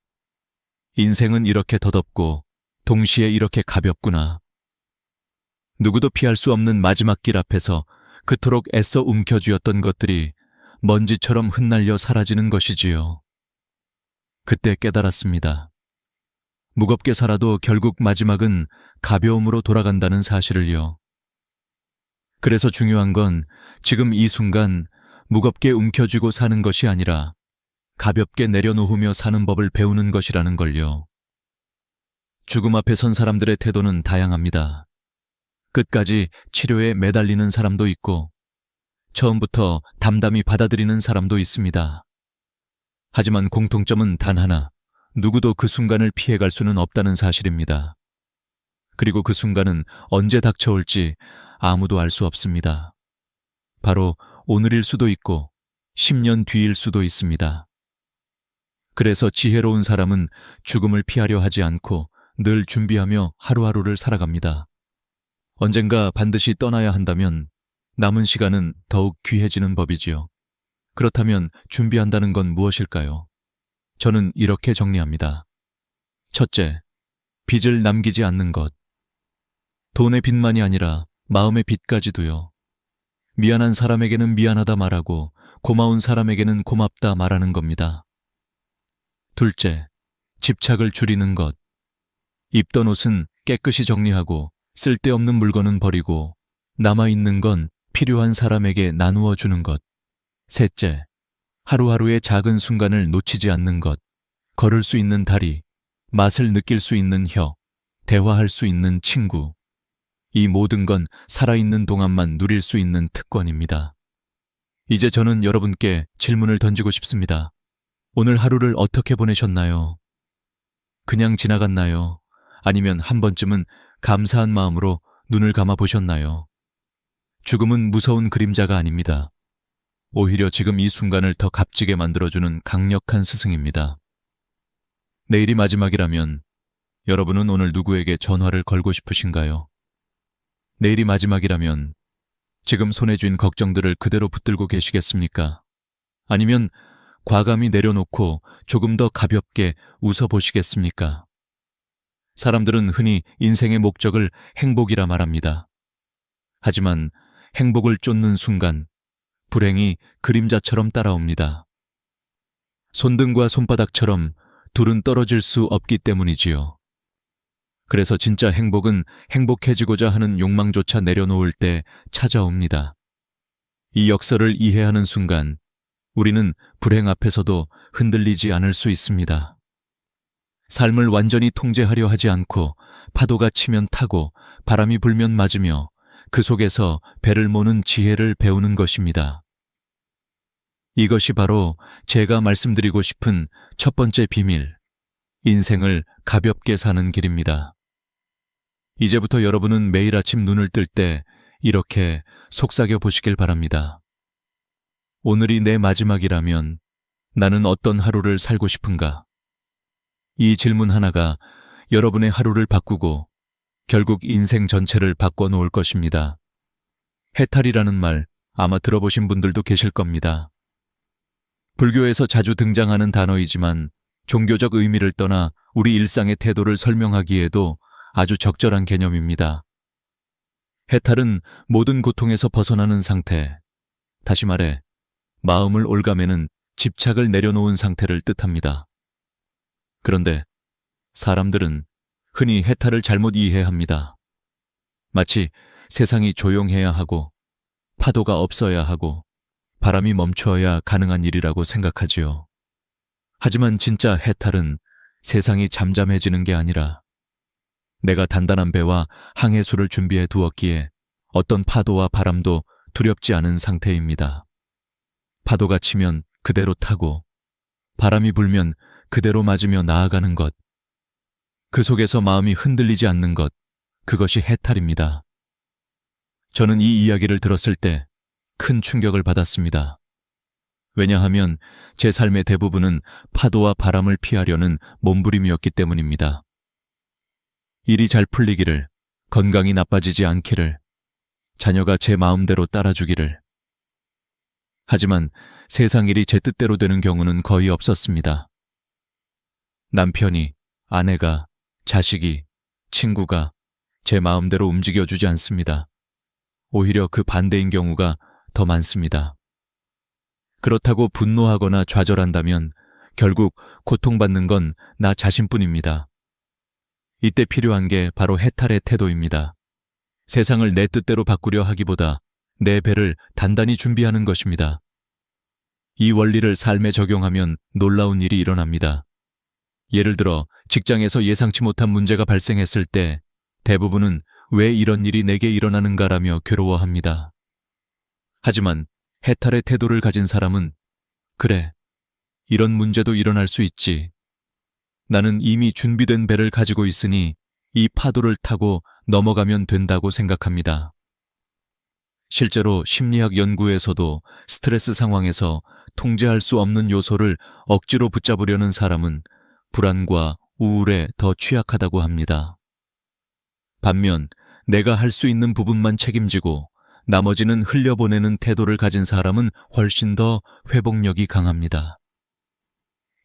인생은 이렇게 더덥고 동시에 이렇게 가볍구나. 누구도 피할 수 없는 마지막 길 앞에서 그토록 애써 움켜쥐었던 것들이 먼지처럼 흩날려 사라지는 것이지요. 그때 깨달았습니다. 무겁게 살아도 결국 마지막은 가벼움으로 돌아간다는 사실을요. 그래서 중요한 건 지금 이 순간 무겁게 움켜쥐고 사는 것이 아니라 가볍게 내려놓으며 사는 법을 배우는 것이라는 걸요. 죽음 앞에 선 사람들의 태도는 다양합니다. 끝까지 치료에 매달리는 사람도 있고 처음부터 담담히 받아들이는 사람도 있습니다. 하지만 공통점은 단 하나, 누구도 그 순간을 피해갈 수는 없다는 사실입니다. 그리고 그 순간은 언제 닥쳐올지 아무도 알 수 없습니다. 바로 오늘일 수도 있고 10년 뒤일 수도 있습니다. 그래서 지혜로운 사람은 죽음을 피하려 하지 않고 늘 준비하며 하루하루를 살아갑니다. 언젠가 반드시 떠나야 한다면 남은 시간은 더욱 귀해지는 법이지요. 그렇다면 준비한다는 건 무엇일까요? 저는 이렇게 정리합니다. 첫째, 빚을 남기지 않는 것. 돈의 빚만이 아니라 마음의 빚까지도요. 미안한 사람에게는 미안하다 말하고 고마운 사람에게는 고맙다 말하는 겁니다. 둘째, 집착을 줄이는 것. 입던 옷은 깨끗이 정리하고 쓸데없는 물건은 버리고 남아있는 건 필요한 사람에게 나누어 주는 것. 셋째, 하루하루의 작은 순간을 놓치지 않는 것. 걸을 수 있는 다리, 맛을 느낄 수 있는 혀, 대화할 수 있는 친구. 이 모든 건 살아있는 동안만 누릴 수 있는 특권입니다. 이제 저는 여러분께 질문을 던지고 싶습니다. 오늘 하루를 어떻게 보내셨나요? 그냥 지나갔나요? 아니면 한 번쯤은 감사한 마음으로 눈을 감아 보셨나요? 죽음은 무서운 그림자가 아닙니다. 오히려 지금 이 순간을 더 값지게 만들어주는 강력한 스승입니다. 내일이 마지막이라면 여러분은 오늘 누구에게 전화를 걸고 싶으신가요? 내일이 마지막이라면 지금 손에 쥔 걱정들을 그대로 붙들고 계시겠습니까? 아니면 과감히 내려놓고 조금 더 가볍게 웃어보시겠습니까? 사람들은 흔히 인생의 목적을 행복이라 말합니다. 하지만 행복을 쫓는 순간 불행이 그림자처럼 따라옵니다. 손등과 손바닥처럼 둘은 떨어질 수 없기 때문이지요. 그래서 진짜 행복은 행복해지고자 하는 욕망조차 내려놓을 때 찾아옵니다. 이 역설을 이해하는 순간 우리는 불행 앞에서도 흔들리지 않을 수 있습니다. 삶을 완전히 통제하려 하지 않고 파도가 치면 타고 바람이 불면 맞으며 그 속에서 배를 모는 지혜를 배우는 것입니다. 이것이 바로 제가 말씀드리고 싶은 첫 번째 비밀, 인생을 가볍게 사는 길입니다. 이제부터 여러분은 매일 아침 눈을 뜰 때 이렇게 속삭여 보시길 바랍니다. 오늘이 내 마지막이라면 나는 어떤 하루를 살고 싶은가? 이 질문 하나가 여러분의 하루를 바꾸고 결국 인생 전체를 바꿔놓을 것입니다. 해탈이라는 말 아마 들어보신 분들도 계실 겁니다. 불교에서 자주 등장하는 단어이지만 종교적 의미를 떠나 우리 일상의 태도를 설명하기에도 아주 적절한 개념입니다. 해탈은 모든 고통에서 벗어나는 상태, 다시 말해 마음을 올가매는 집착을 내려놓은 상태를 뜻합니다. 그런데 사람들은 흔히 해탈을 잘못 이해합니다. 마치 세상이 조용해야 하고 파도가 없어야 하고 바람이 멈추어야 가능한 일이라고 생각하지요. 하지만 진짜 해탈은 세상이 잠잠해지는 게 아니라 내가 단단한 배와 항해수를 준비해 두었기에 어떤 파도와 바람도 두렵지 않은 상태입니다. 파도가 치면 그대로 타고 바람이 불면 그대로 맞으며 나아가는 것. 그 속에서 마음이 흔들리지 않는 것. 그것이 해탈입니다. 저는 이 이야기를 들었을 때 큰 충격을 받았습니다. 왜냐하면 제 삶의 대부분은 파도와 바람을 피하려는 몸부림이었기 때문입니다. 일이 잘 풀리기를, 건강이 나빠지지 않기를, 자녀가 제 마음대로 따라주기를. 하지만 세상 일이 제 뜻대로 되는 경우는 거의 없었습니다. 남편이, 아내가, 자식이, 친구가 제 마음대로 움직여주지 않습니다. 오히려 그 반대인 경우가 더 많습니다. 그렇다고 분노하거나 좌절한다면 결국 고통받는 건 나 자신뿐입니다. 이때 필요한 게 바로 해탈의 태도입니다. 세상을 내 뜻대로 바꾸려 하기보다 내 배를 단단히 준비하는 것입니다. 이 원리를 삶에 적용하면 놀라운 일이 일어납니다. 예를 들어 직장에서 예상치 못한 문제가 발생했을 때 대부분은 왜 이런 일이 내게 일어나는가라며 괴로워합니다. 하지만 해탈의 태도를 가진 사람은 그래, 이런 문제도 일어날 수 있지. 나는 이미 준비된 배를 가지고 있으니 이 파도를 타고 넘어가면 된다고 생각합니다. 실제로 심리학 연구에서도 스트레스 상황에서 통제할 수 없는 요소를 억지로 붙잡으려는 사람은 불안과 우울에 더 취약하다고 합니다. 반면 내가 할 수 있는 부분만 책임지고 나머지는 흘려보내는 태도를 가진 사람은 훨씬 더 회복력이 강합니다.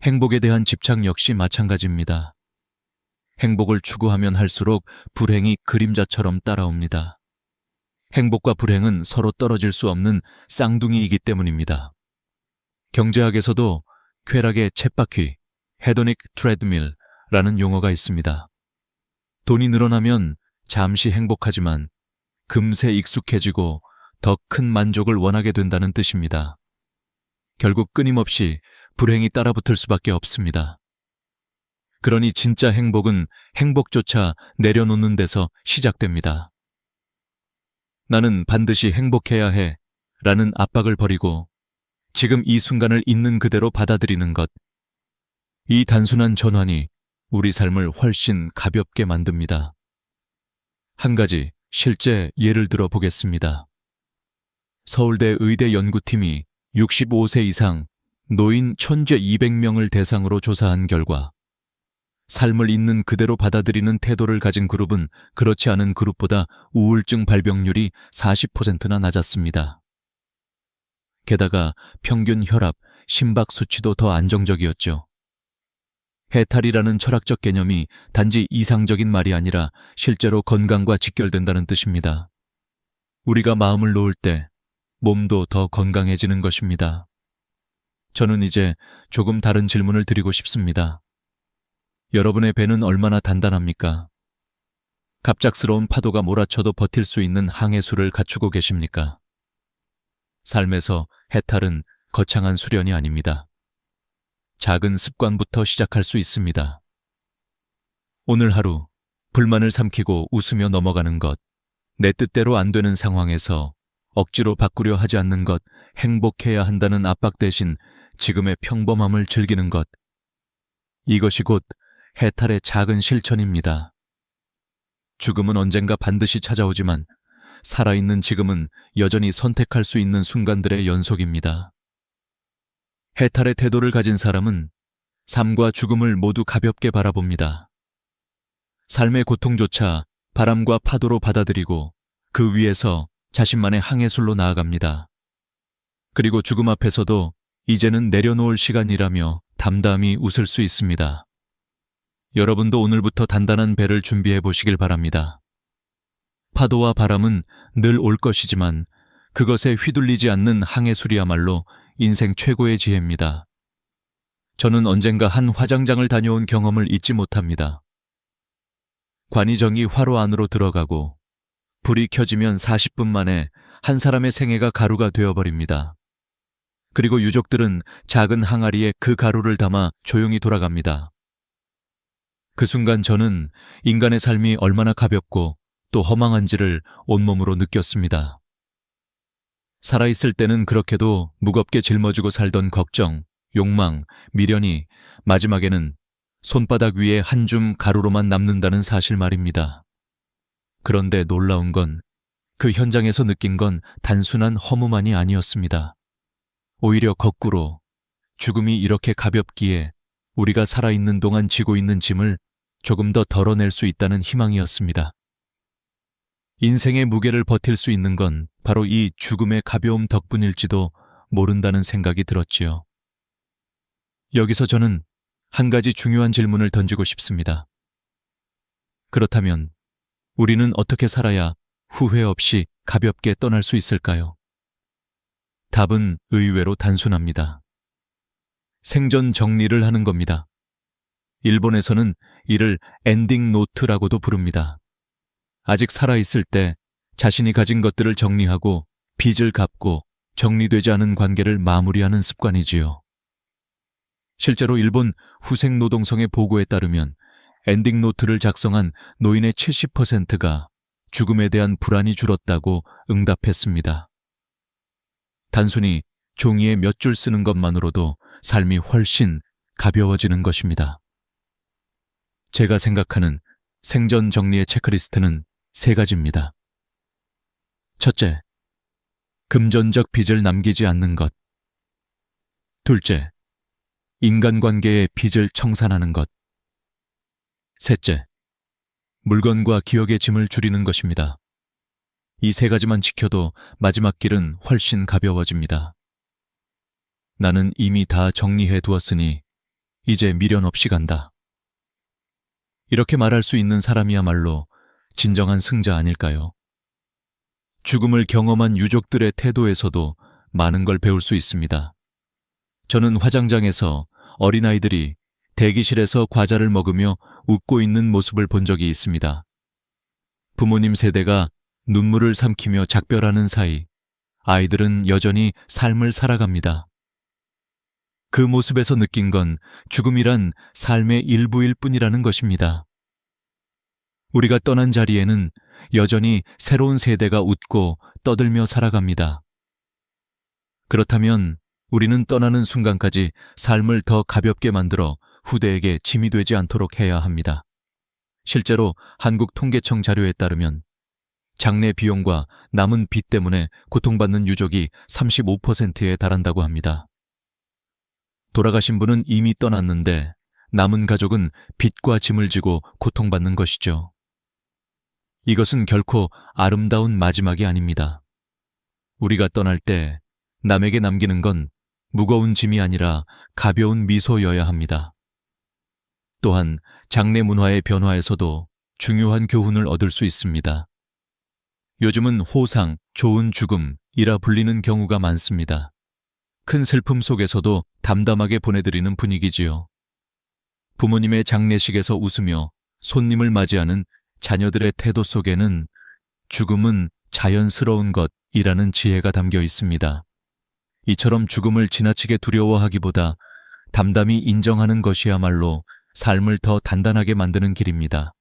행복에 대한 집착 역시 마찬가지입니다. 행복을 추구하면 할수록 불행이 그림자처럼 따라옵니다. 행복과 불행은 서로 떨어질 수 없는 쌍둥이이기 때문입니다. 경제학에서도 쾌락의 쳇바퀴, 헤도닉 트레드밀라는 용어가 있습니다. 돈이 늘어나면 잠시 행복하지만 금세 익숙해지고 더 큰 만족을 원하게 된다는 뜻입니다. 결국 끊임없이 불행이 따라붙을 수밖에 없습니다. 그러니 진짜 행복은 행복조차 내려놓는 데서 시작됩니다. 나는 반드시 행복해야 해 라는 압박을 버리고 지금 이 순간을 있는 그대로 받아들이는 것, 이 단순한 전환이 우리 삶을 훨씬 가볍게 만듭니다. 한 가지 실제 예를 들어 보겠습니다. 서울대 의대 연구팀이 65세 이상 노인 1200명을 대상으로 조사한 결과 삶을 있는 그대로 받아들이는 태도를 가진 그룹은 그렇지 않은 그룹보다 우울증 발병률이 40%나 낮았습니다. 게다가 평균 혈압, 심박 수치도 더 안정적이었죠. 해탈이라는 철학적 개념이 단지 이상적인 말이 아니라 실제로 건강과 직결된다는 뜻입니다. 우리가 마음을 놓을 때 몸도 더 건강해지는 것입니다. 저는 이제 조금 다른 질문을 드리고 싶습니다. 여러분의 배는 얼마나 단단합니까? 갑작스러운 파도가 몰아쳐도 버틸 수 있는 항해술을 갖추고 계십니까? 삶에서 해탈은 거창한 수련이 아닙니다. 작은 습관부터 시작할 수 있습니다. 오늘 하루 불만을 삼키고 웃으며 넘어가는 것, 내 뜻대로 안 되는 상황에서 억지로 바꾸려 하지 않는 것, 행복해야 한다는 압박 대신 지금의 평범함을 즐기는 것, 이것이 곧 해탈의 작은 실천입니다. 죽음은 언젠가 반드시 찾아오지만 살아있는 지금은 여전히 선택할 수 있는 순간들의 연속입니다. 해탈의 태도를 가진 사람은 삶과 죽음을 모두 가볍게 바라봅니다. 삶의 고통조차 바람과 파도로 받아들이고 그 위에서 자신만의 항해술로 나아갑니다. 그리고 죽음 앞에서도 이제는 내려놓을 시간이라며 담담히 웃을 수 있습니다. 여러분도 오늘부터 단단한 배를 준비해 보시길 바랍니다. 파도와 바람은 늘 올 것이지만 그것에 휘둘리지 않는 항해술이야말로 인생 최고의 지혜입니다. 저는 언젠가 한 화장장을 다녀온 경험을 잊지 못합니다. 관이정이 화로 안으로 들어가고 불이 켜지면 40분 만에 한 사람의 생애가 가루가 되어버립니다. 그리고 유족들은 작은 항아리에 그 가루를 담아 조용히 돌아갑니다. 그 순간 저는 인간의 삶이 얼마나 가볍고 또 허망한지를 온몸으로 느꼈습니다. 살아있을 때는 그렇게도 무겁게 짊어지고 살던 걱정, 욕망, 미련이 마지막에는 손바닥 위에 한 줌 가루로만 남는다는 사실 말입니다. 그런데 놀라운 건 그 현장에서 느낀 건 단순한 허무만이 아니었습니다. 오히려 거꾸로 죽음이 이렇게 가볍기에 우리가 살아있는 동안 지고 있는 짐을 조금 더 덜어낼 수 있다는 희망이었습니다. 인생의 무게를 버틸 수 있는 건 바로 이 죽음의 가벼움 덕분일지도 모른다는 생각이 들었지요. 여기서 저는 한 가지 중요한 질문을 던지고 싶습니다. 그렇다면 우리는 어떻게 살아야 후회 없이 가볍게 떠날 수 있을까요? 답은 의외로 단순합니다. 생전 정리를 하는 겁니다. 일본에서는 이를 엔딩 노트라고도 부릅니다. 아직 살아있을 때 자신이 가진 것들을 정리하고 빚을 갚고 정리되지 않은 관계를 마무리하는 습관이지요. 실제로 일본 후생노동성의 보고에 따르면 엔딩 노트를 작성한 노인의 70%가 죽음에 대한 불안이 줄었다고 응답했습니다. 단순히 종이에 몇 줄 쓰는 것만으로도 삶이 훨씬 가벼워지는 것입니다. 제가 생각하는 생전 정리의 체크리스트는 3가지입니다. 첫째, 금전적 빚을 남기지 않는 것. 둘째, 인간관계의 빚을 청산하는 것. 셋째, 물건과 기억의 짐을 줄이는 것입니다. 이 3가지만 지켜도 마지막 길은 훨씬 가벼워집니다. 나는 이미 다 정리해 두었으니 이제 미련 없이 간다. 이렇게 말할 수 있는 사람이야말로 진정한 승자 아닐까요? 죽음을 경험한 유족들의 태도에서도 많은 걸 배울 수 있습니다. 저는 화장장에서 어린아이들이 대기실에서 과자를 먹으며 웃고 있는 모습을 본 적이 있습니다. 부모님 세대가 눈물을 삼키며 작별하는 사이 아이들은 여전히 삶을 살아갑니다. 그 모습에서 느낀 건 죽음이란 삶의 일부일 뿐이라는 것입니다. 우리가 떠난 자리에는 여전히 새로운 세대가 웃고 떠들며 살아갑니다. 그렇다면 우리는 떠나는 순간까지 삶을 더 가볍게 만들어 후대에게 짐이 되지 않도록 해야 합니다. 실제로 한국통계청 자료에 따르면 장례 비용과 남은 빚 때문에 고통받는 유족이 35%에 달한다고 합니다. 돌아가신 분은 이미 떠났는데 남은 가족은 빚과 짐을 지고 고통받는 것이죠. 이것은 결코 아름다운 마지막이 아닙니다. 우리가 떠날 때 남에게 남기는 건 무거운 짐이 아니라 가벼운 미소여야 합니다. 또한 장례 문화의 변화에서도 중요한 교훈을 얻을 수 있습니다. 요즘은 호상, 좋은 죽음이라 불리는 경우가 많습니다. 큰 슬픔 속에서도 담담하게 보내드리는 분위기지요. 부모님의 장례식에서 웃으며 손님을 맞이하는 자녀들의 태도 속에는 죽음은 자연스러운 것이라는 지혜가 담겨 있습니다. 이처럼 죽음을 지나치게 두려워하기보다 담담히 인정하는 것이야말로 삶을 더 단단하게 만드는 길입니다.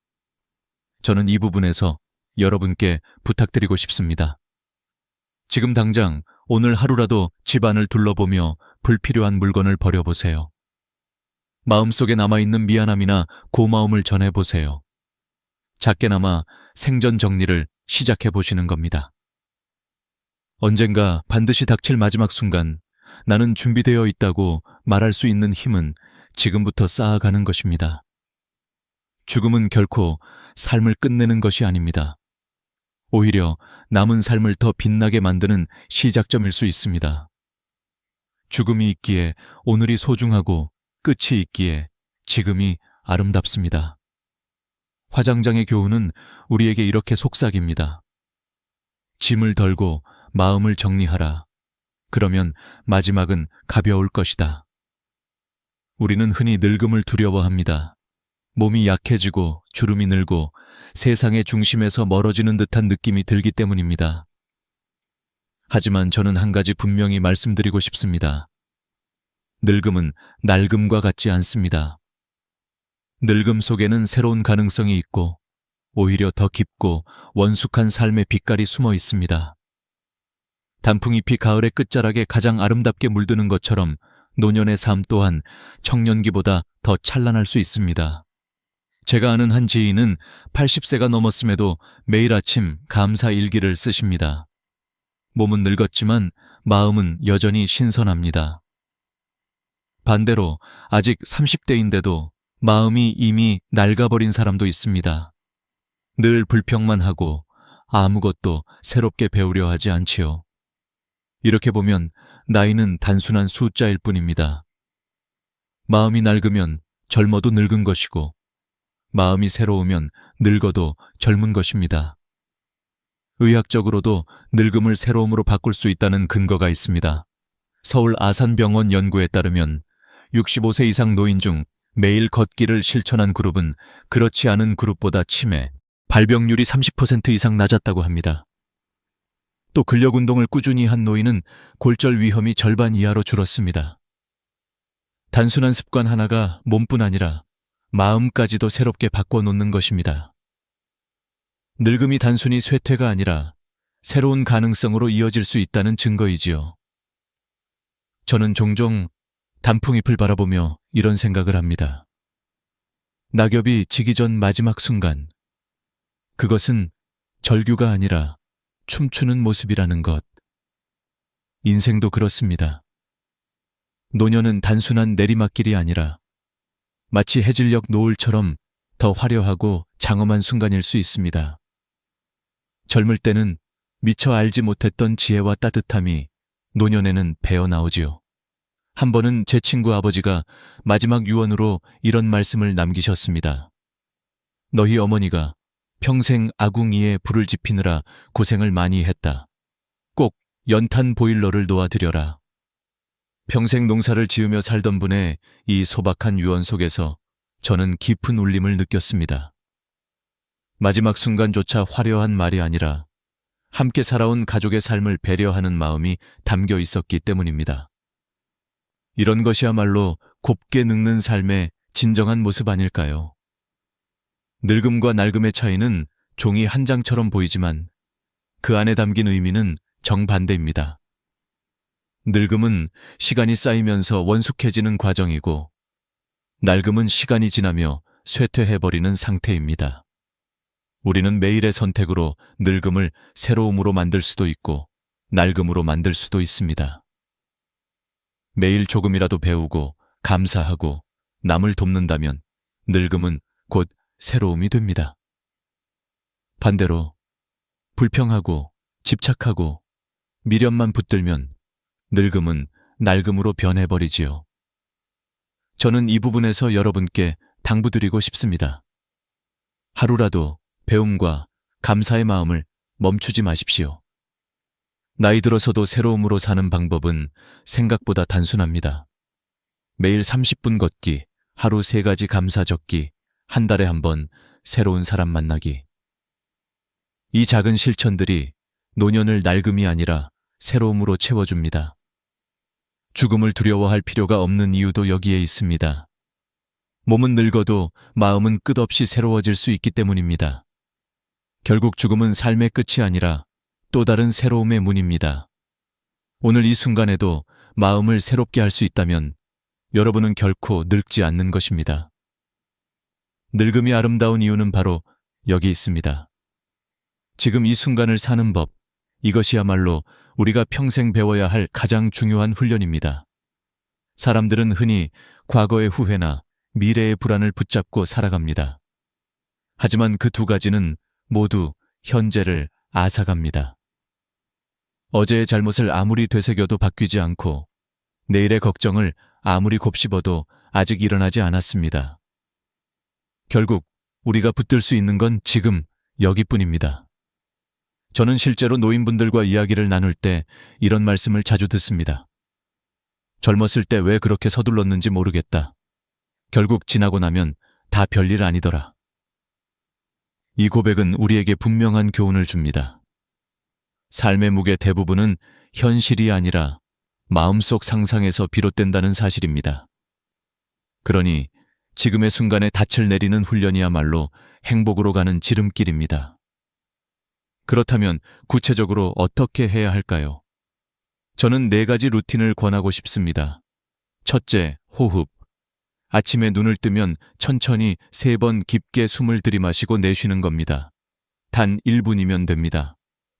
저는 이 부분에서 여러분께 부탁드리고 싶습니다. 지금 당장 오늘 하루라도 집안을 둘러보며 불필요한 물건을 버려보세요. 마음속에 남아있는 미안함이나 고마움을 전해보세요. 작게나마 생전 정리를 시작해보시는 겁니다. 언젠가 반드시 닥칠 마지막 순간 나는 준비되어 있다고 말할 수 있는 힘은 지금부터 쌓아가는 것입니다. 죽음은 결코 삶을 끝내는 것이 아닙니다. 오히려 남은 삶을 더 빛나게 만드는 시작점일 수 있습니다. 죽음이 있기에 오늘이 소중하고 끝이 있기에 지금이 아름답습니다. 화장장의 교훈은 우리에게 이렇게 속삭입니다. 짐을 덜고 마음을 정리하라. 그러면 마지막은 가벼울 것이다. 우리는 흔히 늙음을 두려워합니다. 몸이 약해지고 주름이 늘고 세상의 중심에서 멀어지는 듯한 느낌이 들기 때문입니다. 하지만 저는 한 가지 분명히 말씀드리고 싶습니다. 늙음은 낡음과 같지 않습니다. 늙음 속에는 새로운 가능성이 있고 오히려 더 깊고 원숙한 삶의 빛깔이 숨어 있습니다. 단풍잎이 가을의 끝자락에 가장 아름답게 물드는 것처럼 노년의 삶 또한 청년기보다 더 찬란할 수 있습니다. 제가 아는 한 지인은 80세가 넘었음에도 매일 아침 감사 일기를 쓰십니다. 몸은 늙었지만 마음은 여전히 신선합니다. 반대로 아직 30대인데도 마음이 이미 낡아버린 사람도 있습니다. 늘 불평만 하고 아무것도 새롭게 배우려 하지 않지요. 이렇게 보면 나이는 단순한 숫자일 뿐입니다. 마음이 낡으면 젊어도 늙은 것이고 마음이 새로우면 늙어도 젊은 것입니다. 의학적으로도 늙음을 새로움으로 바꿀 수 있다는 근거가 있습니다. 서울 아산병원 연구에 따르면 65세 이상 노인 중 매일 걷기를 실천한 그룹은 그렇지 않은 그룹보다 치매, 발병률이 30% 이상 낮았다고 합니다. 또 근력 운동을 꾸준히 한 노인은 골절 위험이 절반 이하로 줄었습니다. 단순한 습관 하나가 몸뿐 아니라 마음까지도 새롭게 바꿔놓는 것입니다. 늙음이 단순히 쇠퇴가 아니라 새로운 가능성으로 이어질 수 있다는 증거이지요. 저는 종종 단풍잎을 바라보며 이런 생각을 합니다. 낙엽이 지기 전 마지막 순간, 그것은 절규가 아니라 춤추는 모습이라는 것. 인생도 그렇습니다. 노년은 단순한 내리막길이 아니라 마치 해질녘 노을처럼 더 화려하고 장엄한 순간일 수 있습니다. 젊을 때는 미처 알지 못했던 지혜와 따뜻함이 노년에는 배어나오지요. 한 번은 제 친구 아버지가 마지막 유언으로 이런 말씀을 남기셨습니다. 너희 어머니가 평생 아궁이에 불을 지피느라 고생을 많이 했다. 꼭 연탄 보일러를 놓아드려라. 평생 농사를 지으며 살던 분의 이 소박한 유언 속에서 저는 깊은 울림을 느꼈습니다. 마지막 순간조차 화려한 말이 아니라 함께 살아온 가족의 삶을 배려하는 마음이 담겨 있었기 때문입니다. 이런 것이야말로 곱게 늙는 삶의 진정한 모습 아닐까요? 늙음과 낡음의 차이는 종이 한 장처럼 보이지만 그 안에 담긴 의미는 정반대입니다. 늙음은 시간이 쌓이면서 원숙해지는 과정이고 낡음은 시간이 지나며 쇠퇴해버리는 상태입니다. 우리는 매일의 선택으로 늙음을 새로움으로 만들 수도 있고 낡음으로 만들 수도 있습니다. 매일 조금이라도 배우고 감사하고 남을 돕는다면 늙음은 곧 새로움이 됩니다. 반대로 불평하고 집착하고 미련만 붙들면 늙음은 낡음으로 변해버리지요. 저는 이 부분에서 여러분께 당부드리고 싶습니다. 하루라도 배움과 감사의 마음을 멈추지 마십시오. 나이 들어서도 새로움으로 사는 방법은 생각보다 단순합니다. 매일 30분 걷기, 하루 3가지 감사 적기, 한 달에 한 번 새로운 사람 만나기. 이 작은 실천들이 노년을 낡음이 아니라 새로움으로 채워줍니다. 죽음을 두려워할 필요가 없는 이유도 여기에 있습니다. 몸은 늙어도 마음은 끝없이 새로워질 수 있기 때문입니다. 결국 죽음은 삶의 끝이 아니라 또 다른 새로움의 문입니다. 오늘 이 순간에도 마음을 새롭게 할 수 있다면 여러분은 결코 늙지 않는 것입니다. 늙음이 아름다운 이유는 바로 여기 있습니다. 지금 이 순간을 사는 법, 이것이야말로 우리가 평생 배워야 할 가장 중요한 훈련입니다. 사람들은 흔히 과거의 후회나 미래의 불안을 붙잡고 살아갑니다. 하지만 그 두 가지는 모두 현재를 앗아갑니다. 어제의 잘못을 아무리 되새겨도 바뀌지 않고 내일의 걱정을 아무리 곱씹어도 아직 일어나지 않았습니다. 결국 우리가 붙들 수 있는 건 지금 여기뿐입니다. 저는 실제로 노인분들과 이야기를 나눌 때 이런 말씀을 자주 듣습니다. 젊었을 때 왜 그렇게 서둘렀는지 모르겠다. 결국 지나고 나면 다 별일 아니더라. 이 고백은 우리에게 분명한 교훈을 줍니다. 삶의 무게 대부분은 현실이 아니라 마음속 상상에서 비롯된다는 사실입니다. 그러니 지금의 순간에 닻을 내리는 훈련이야말로 행복으로 가는 지름길입니다. 그렇다면 구체적으로 어떻게 해야 할까요? 저는 4가지 루틴을 권하고 싶습니다. 첫째, 호흡. 아침에 눈을 뜨면 천천히 3번 깊게 숨을 들이마시고 내쉬는 겁니다. 단 1분이면 됩니다.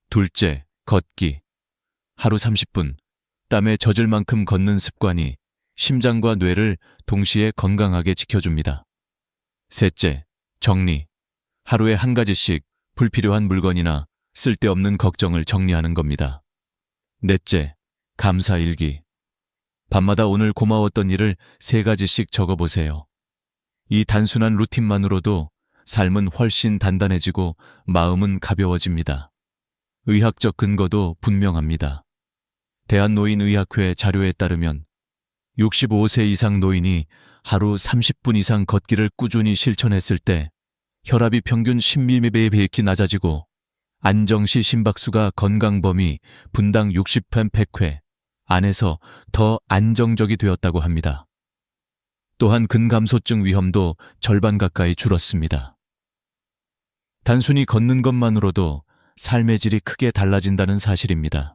둘째, 걷기. 하루 30분. 땀에 젖을 만큼 걷는 습관이 심장과 뇌를 동시에 건강하게 지켜줍니다. 셋째, 정리. 하루에 1가지씩 불필요한 물건이나 쓸데없는 걱정을 정리하는 겁니다. 넷째, 감사일기. 밤마다 오늘 고마웠던 일을 3가지씩 적어보세요. 이 단순한 루틴만으로도 삶은 훨씬 단단해지고 마음은 가벼워집니다. 의학적 근거도 분명합니다. 대한노인의학회 자료에 따르면 65세 이상 노인이 하루 30분 이상 걷기를 꾸준히 실천했을 때 혈압이 평균 10mm배에 낮아지고 안정시 심박수가 건강 범위 분당 60편 100회 안에서 더 안정적이 되었다고 합니다. 또한 근감소증 위험도 절반 가까이 줄었습니다. 단순히 걷는 것만으로도 삶의 질이 크게 달라진다는 사실입니다.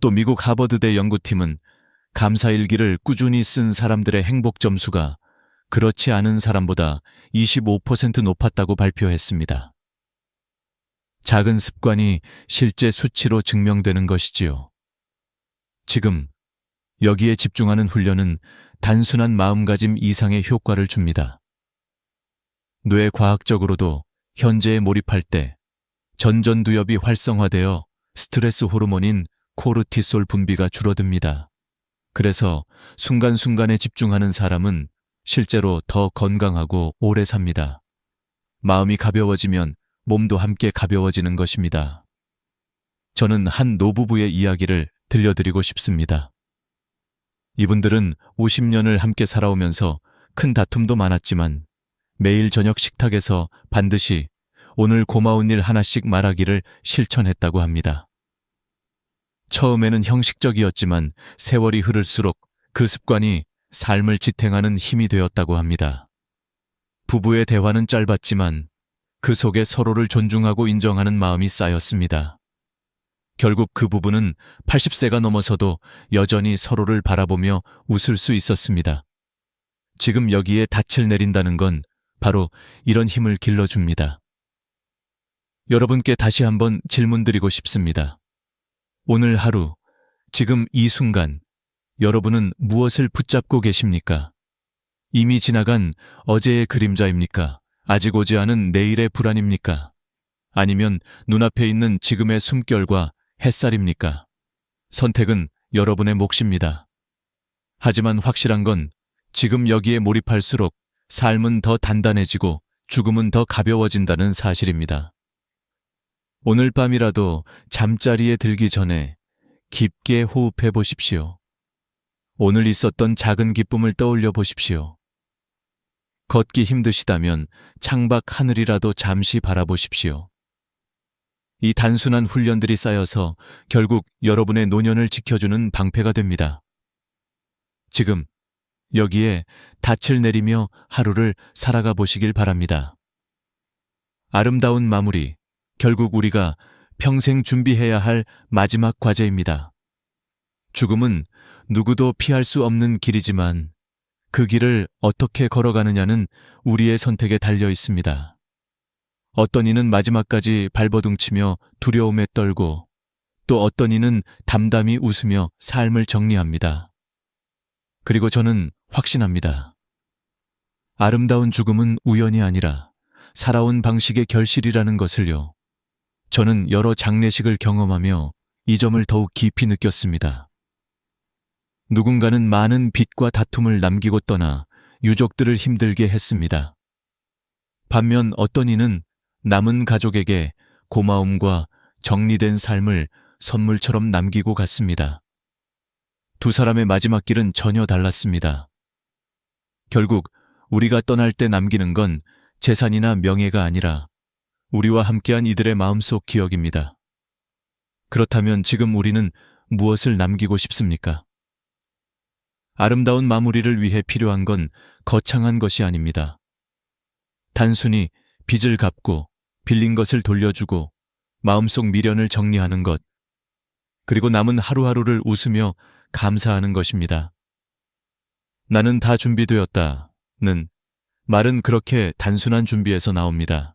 또 미국 하버드대 연구팀은 감사일기를 꾸준히 쓴 사람들의 행복 점수가 그렇지 않은 사람보다 25% 높았다고 발표했습니다. 작은 습관이 실제 수치로 증명되는 것이지요. 지금 여기에 집중하는 훈련은 단순한 마음가짐 이상의 효과를 줍니다. 뇌 과학적으로도 현재에 몰입할 때 전전두엽이 활성화되어 스트레스 호르몬인 코르티솔 분비가 줄어듭니다. 그래서 순간순간에 집중하는 사람은 실제로 더 건강하고 오래 삽니다. 마음이 가벼워지면 몸도 함께 가벼워지는 것입니다. 저는 한 노부부의 이야기를 들려드리고 싶습니다. 이분들은 50년을 함께 살아오면서 큰 다툼도 많았지만 매일 저녁 식탁에서 반드시 오늘 고마운 일 하나씩 말하기를 실천했다고 합니다. 처음에는 형식적이었지만 세월이 흐를수록 그 습관이 삶을 지탱하는 힘이 되었다고 합니다. 부부의 대화는 짧았지만 그 속에 서로를 존중하고 인정하는 마음이 쌓였습니다. 결국 그 부부는 80세가 넘어서도 여전히 서로를 바라보며 웃을 수 있었습니다. 지금 여기에 닻을 내린다는 건 바로 이런 힘을 길러줍니다. 여러분께 다시 한번 질문드리고 싶습니다. 오늘 하루, 지금 이 순간, 여러분은 무엇을 붙잡고 계십니까? 이미 지나간 어제의 그림자입니까? 아직 오지 않은 내일의 불안입니까? 아니면 눈앞에 있는 지금의 숨결과 햇살입니까? 선택은 여러분의 몫입니다. 하지만 확실한 건 지금 여기에 몰입할수록 삶은 더 단단해지고 죽음은 더 가벼워진다는 사실입니다. 오늘 밤이라도 잠자리에 들기 전에 깊게 호흡해 보십시오. 오늘 있었던 작은 기쁨을 떠올려 보십시오. 걷기 힘드시다면 창밖 하늘이라도 잠시 바라보십시오. 이 단순한 훈련들이 쌓여서 결국 여러분의 노년을 지켜주는 방패가 됩니다. 지금 여기에 닻을 내리며 하루를 살아가 보시길 바랍니다. 아름다운 마무리, 결국 우리가 평생 준비해야 할 마지막 과제입니다. 죽음은 누구도 피할 수 없는 길이지만 그 길을 어떻게 걸어가느냐는 우리의 선택에 달려 있습니다. 어떤 이는 마지막까지 발버둥치며 두려움에 떨고 또 어떤 이는 담담히 웃으며 삶을 정리합니다. 그리고 저는 확신합니다. 아름다운 죽음은 우연이 아니라 살아온 방식의 결실이라는 것을요. 저는 여러 장례식을 경험하며 이 점을 더욱 깊이 느꼈습니다. 누군가는 많은 빚과 다툼을 남기고 떠나 유족들을 힘들게 했습니다. 반면 어떤 이는 남은 가족에게 고마움과 정리된 삶을 선물처럼 남기고 갔습니다. 두 사람의 마지막 길은 전혀 달랐습니다. 결국 우리가 떠날 때 남기는 건 재산이나 명예가 아니라 우리와 함께한 이들의 마음속 기억입니다. 그렇다면 지금 우리는 무엇을 남기고 싶습니까? 아름다운 마무리를 위해 필요한 건 거창한 것이 아닙니다. 단순히 빚을 갚고 빌린 것을 돌려주고 마음속 미련을 정리하는 것, 그리고 남은 하루하루를 웃으며 감사하는 것입니다. 나는 다 준비되었다는 말은 그렇게 단순한 준비에서 나옵니다.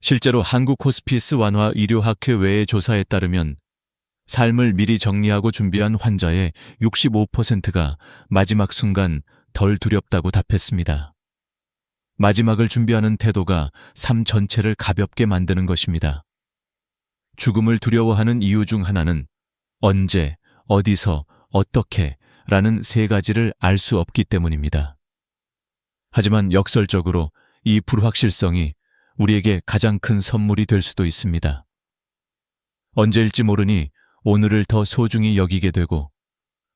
실제로 한국 호스피스 완화 의료학회 외의 조사에 따르면 삶을 미리 정리하고 준비한 환자의 65%가 마지막 순간 덜 두렵다고 답했습니다. 마지막을 준비하는 태도가 삶 전체를 가볍게 만드는 것입니다. 죽음을 두려워하는 이유 중 하나는 언제, 어디서, 어떻게 라는 세 가지를 알 수 없기 때문입니다. 하지만 역설적으로 이 불확실성이 우리에게 가장 큰 선물이 될 수도 있습니다. 언제일지 모르니 오늘을 더 소중히 여기게 되고,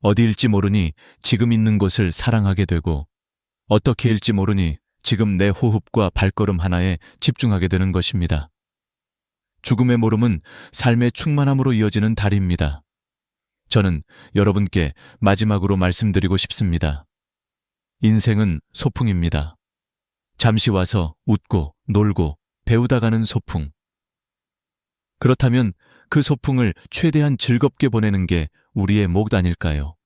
어디일지 모르니 지금 있는 곳을 사랑하게 되고, 어떻게일지 모르니 지금 내 호흡과 발걸음 하나에 집중하게 되는 것입니다. 죽음의 모름은 삶의 충만함으로 이어지는 다리입니다. 저는 여러분께 마지막으로 말씀드리고 싶습니다. 인생은 소풍입니다. 잠시 와서 웃고 놀고 배우다 가는 소풍. 그렇다면 그 소풍을 최대한 즐겁게 보내는 게 우리의 목 아닐까요?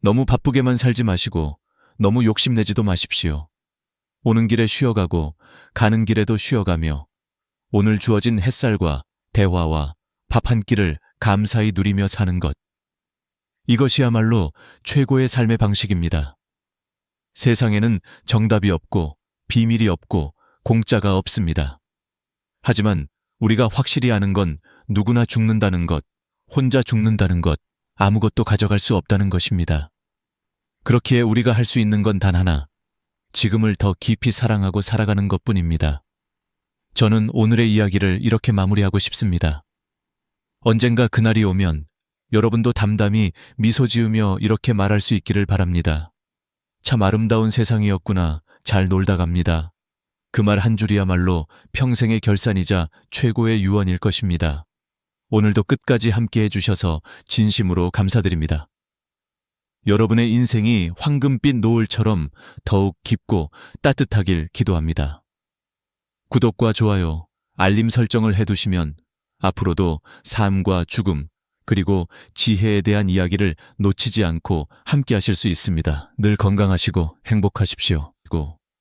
너무 바쁘게만 살지 마시고 너무 욕심내지도 마십시오. 오는 길에 쉬어가고 가는 길에도 쉬어가며 오늘 주어진 햇살과 대화와 밥 한 끼를 감사히 누리며 사는 것. 이것이야말로 최고의 삶의 방식입니다. 세상에는 정답이 없고 비밀이 없고 공짜가 없습니다. 하지만 우리가 확실히 아는 건 누구나 죽는다는 것, 혼자 죽는다는 것, 아무것도 가져갈 수 없다는 것입니다. 그렇기에 우리가 할 수 있는 건 단 하나, 지금을 더 깊이 사랑하고 살아가는 것뿐입니다. 저는 오늘의 이야기를 이렇게 마무리하고 싶습니다. 언젠가 그날이 오면 여러분도 담담히 미소 지으며 이렇게 말할 수 있기를 바랍니다. 참 아름다운 세상이었구나. 잘 놀다 갑니다. 그 말 한 줄이야말로 평생의 결산이자 최고의 유언일 것입니다. 오늘도 끝까지 함께해 주셔서 진심으로 감사드립니다. 여러분의 인생이 황금빛 노을처럼 더욱 깊고 따뜻하길 기도합니다. 구독과 좋아요, 알림 설정을 해두시면 앞으로도 삶과 죽음, 그리고 지혜에 대한 이야기를 놓치지 않고 함께 하실 수 있습니다. 늘 건강하시고 행복하십시오.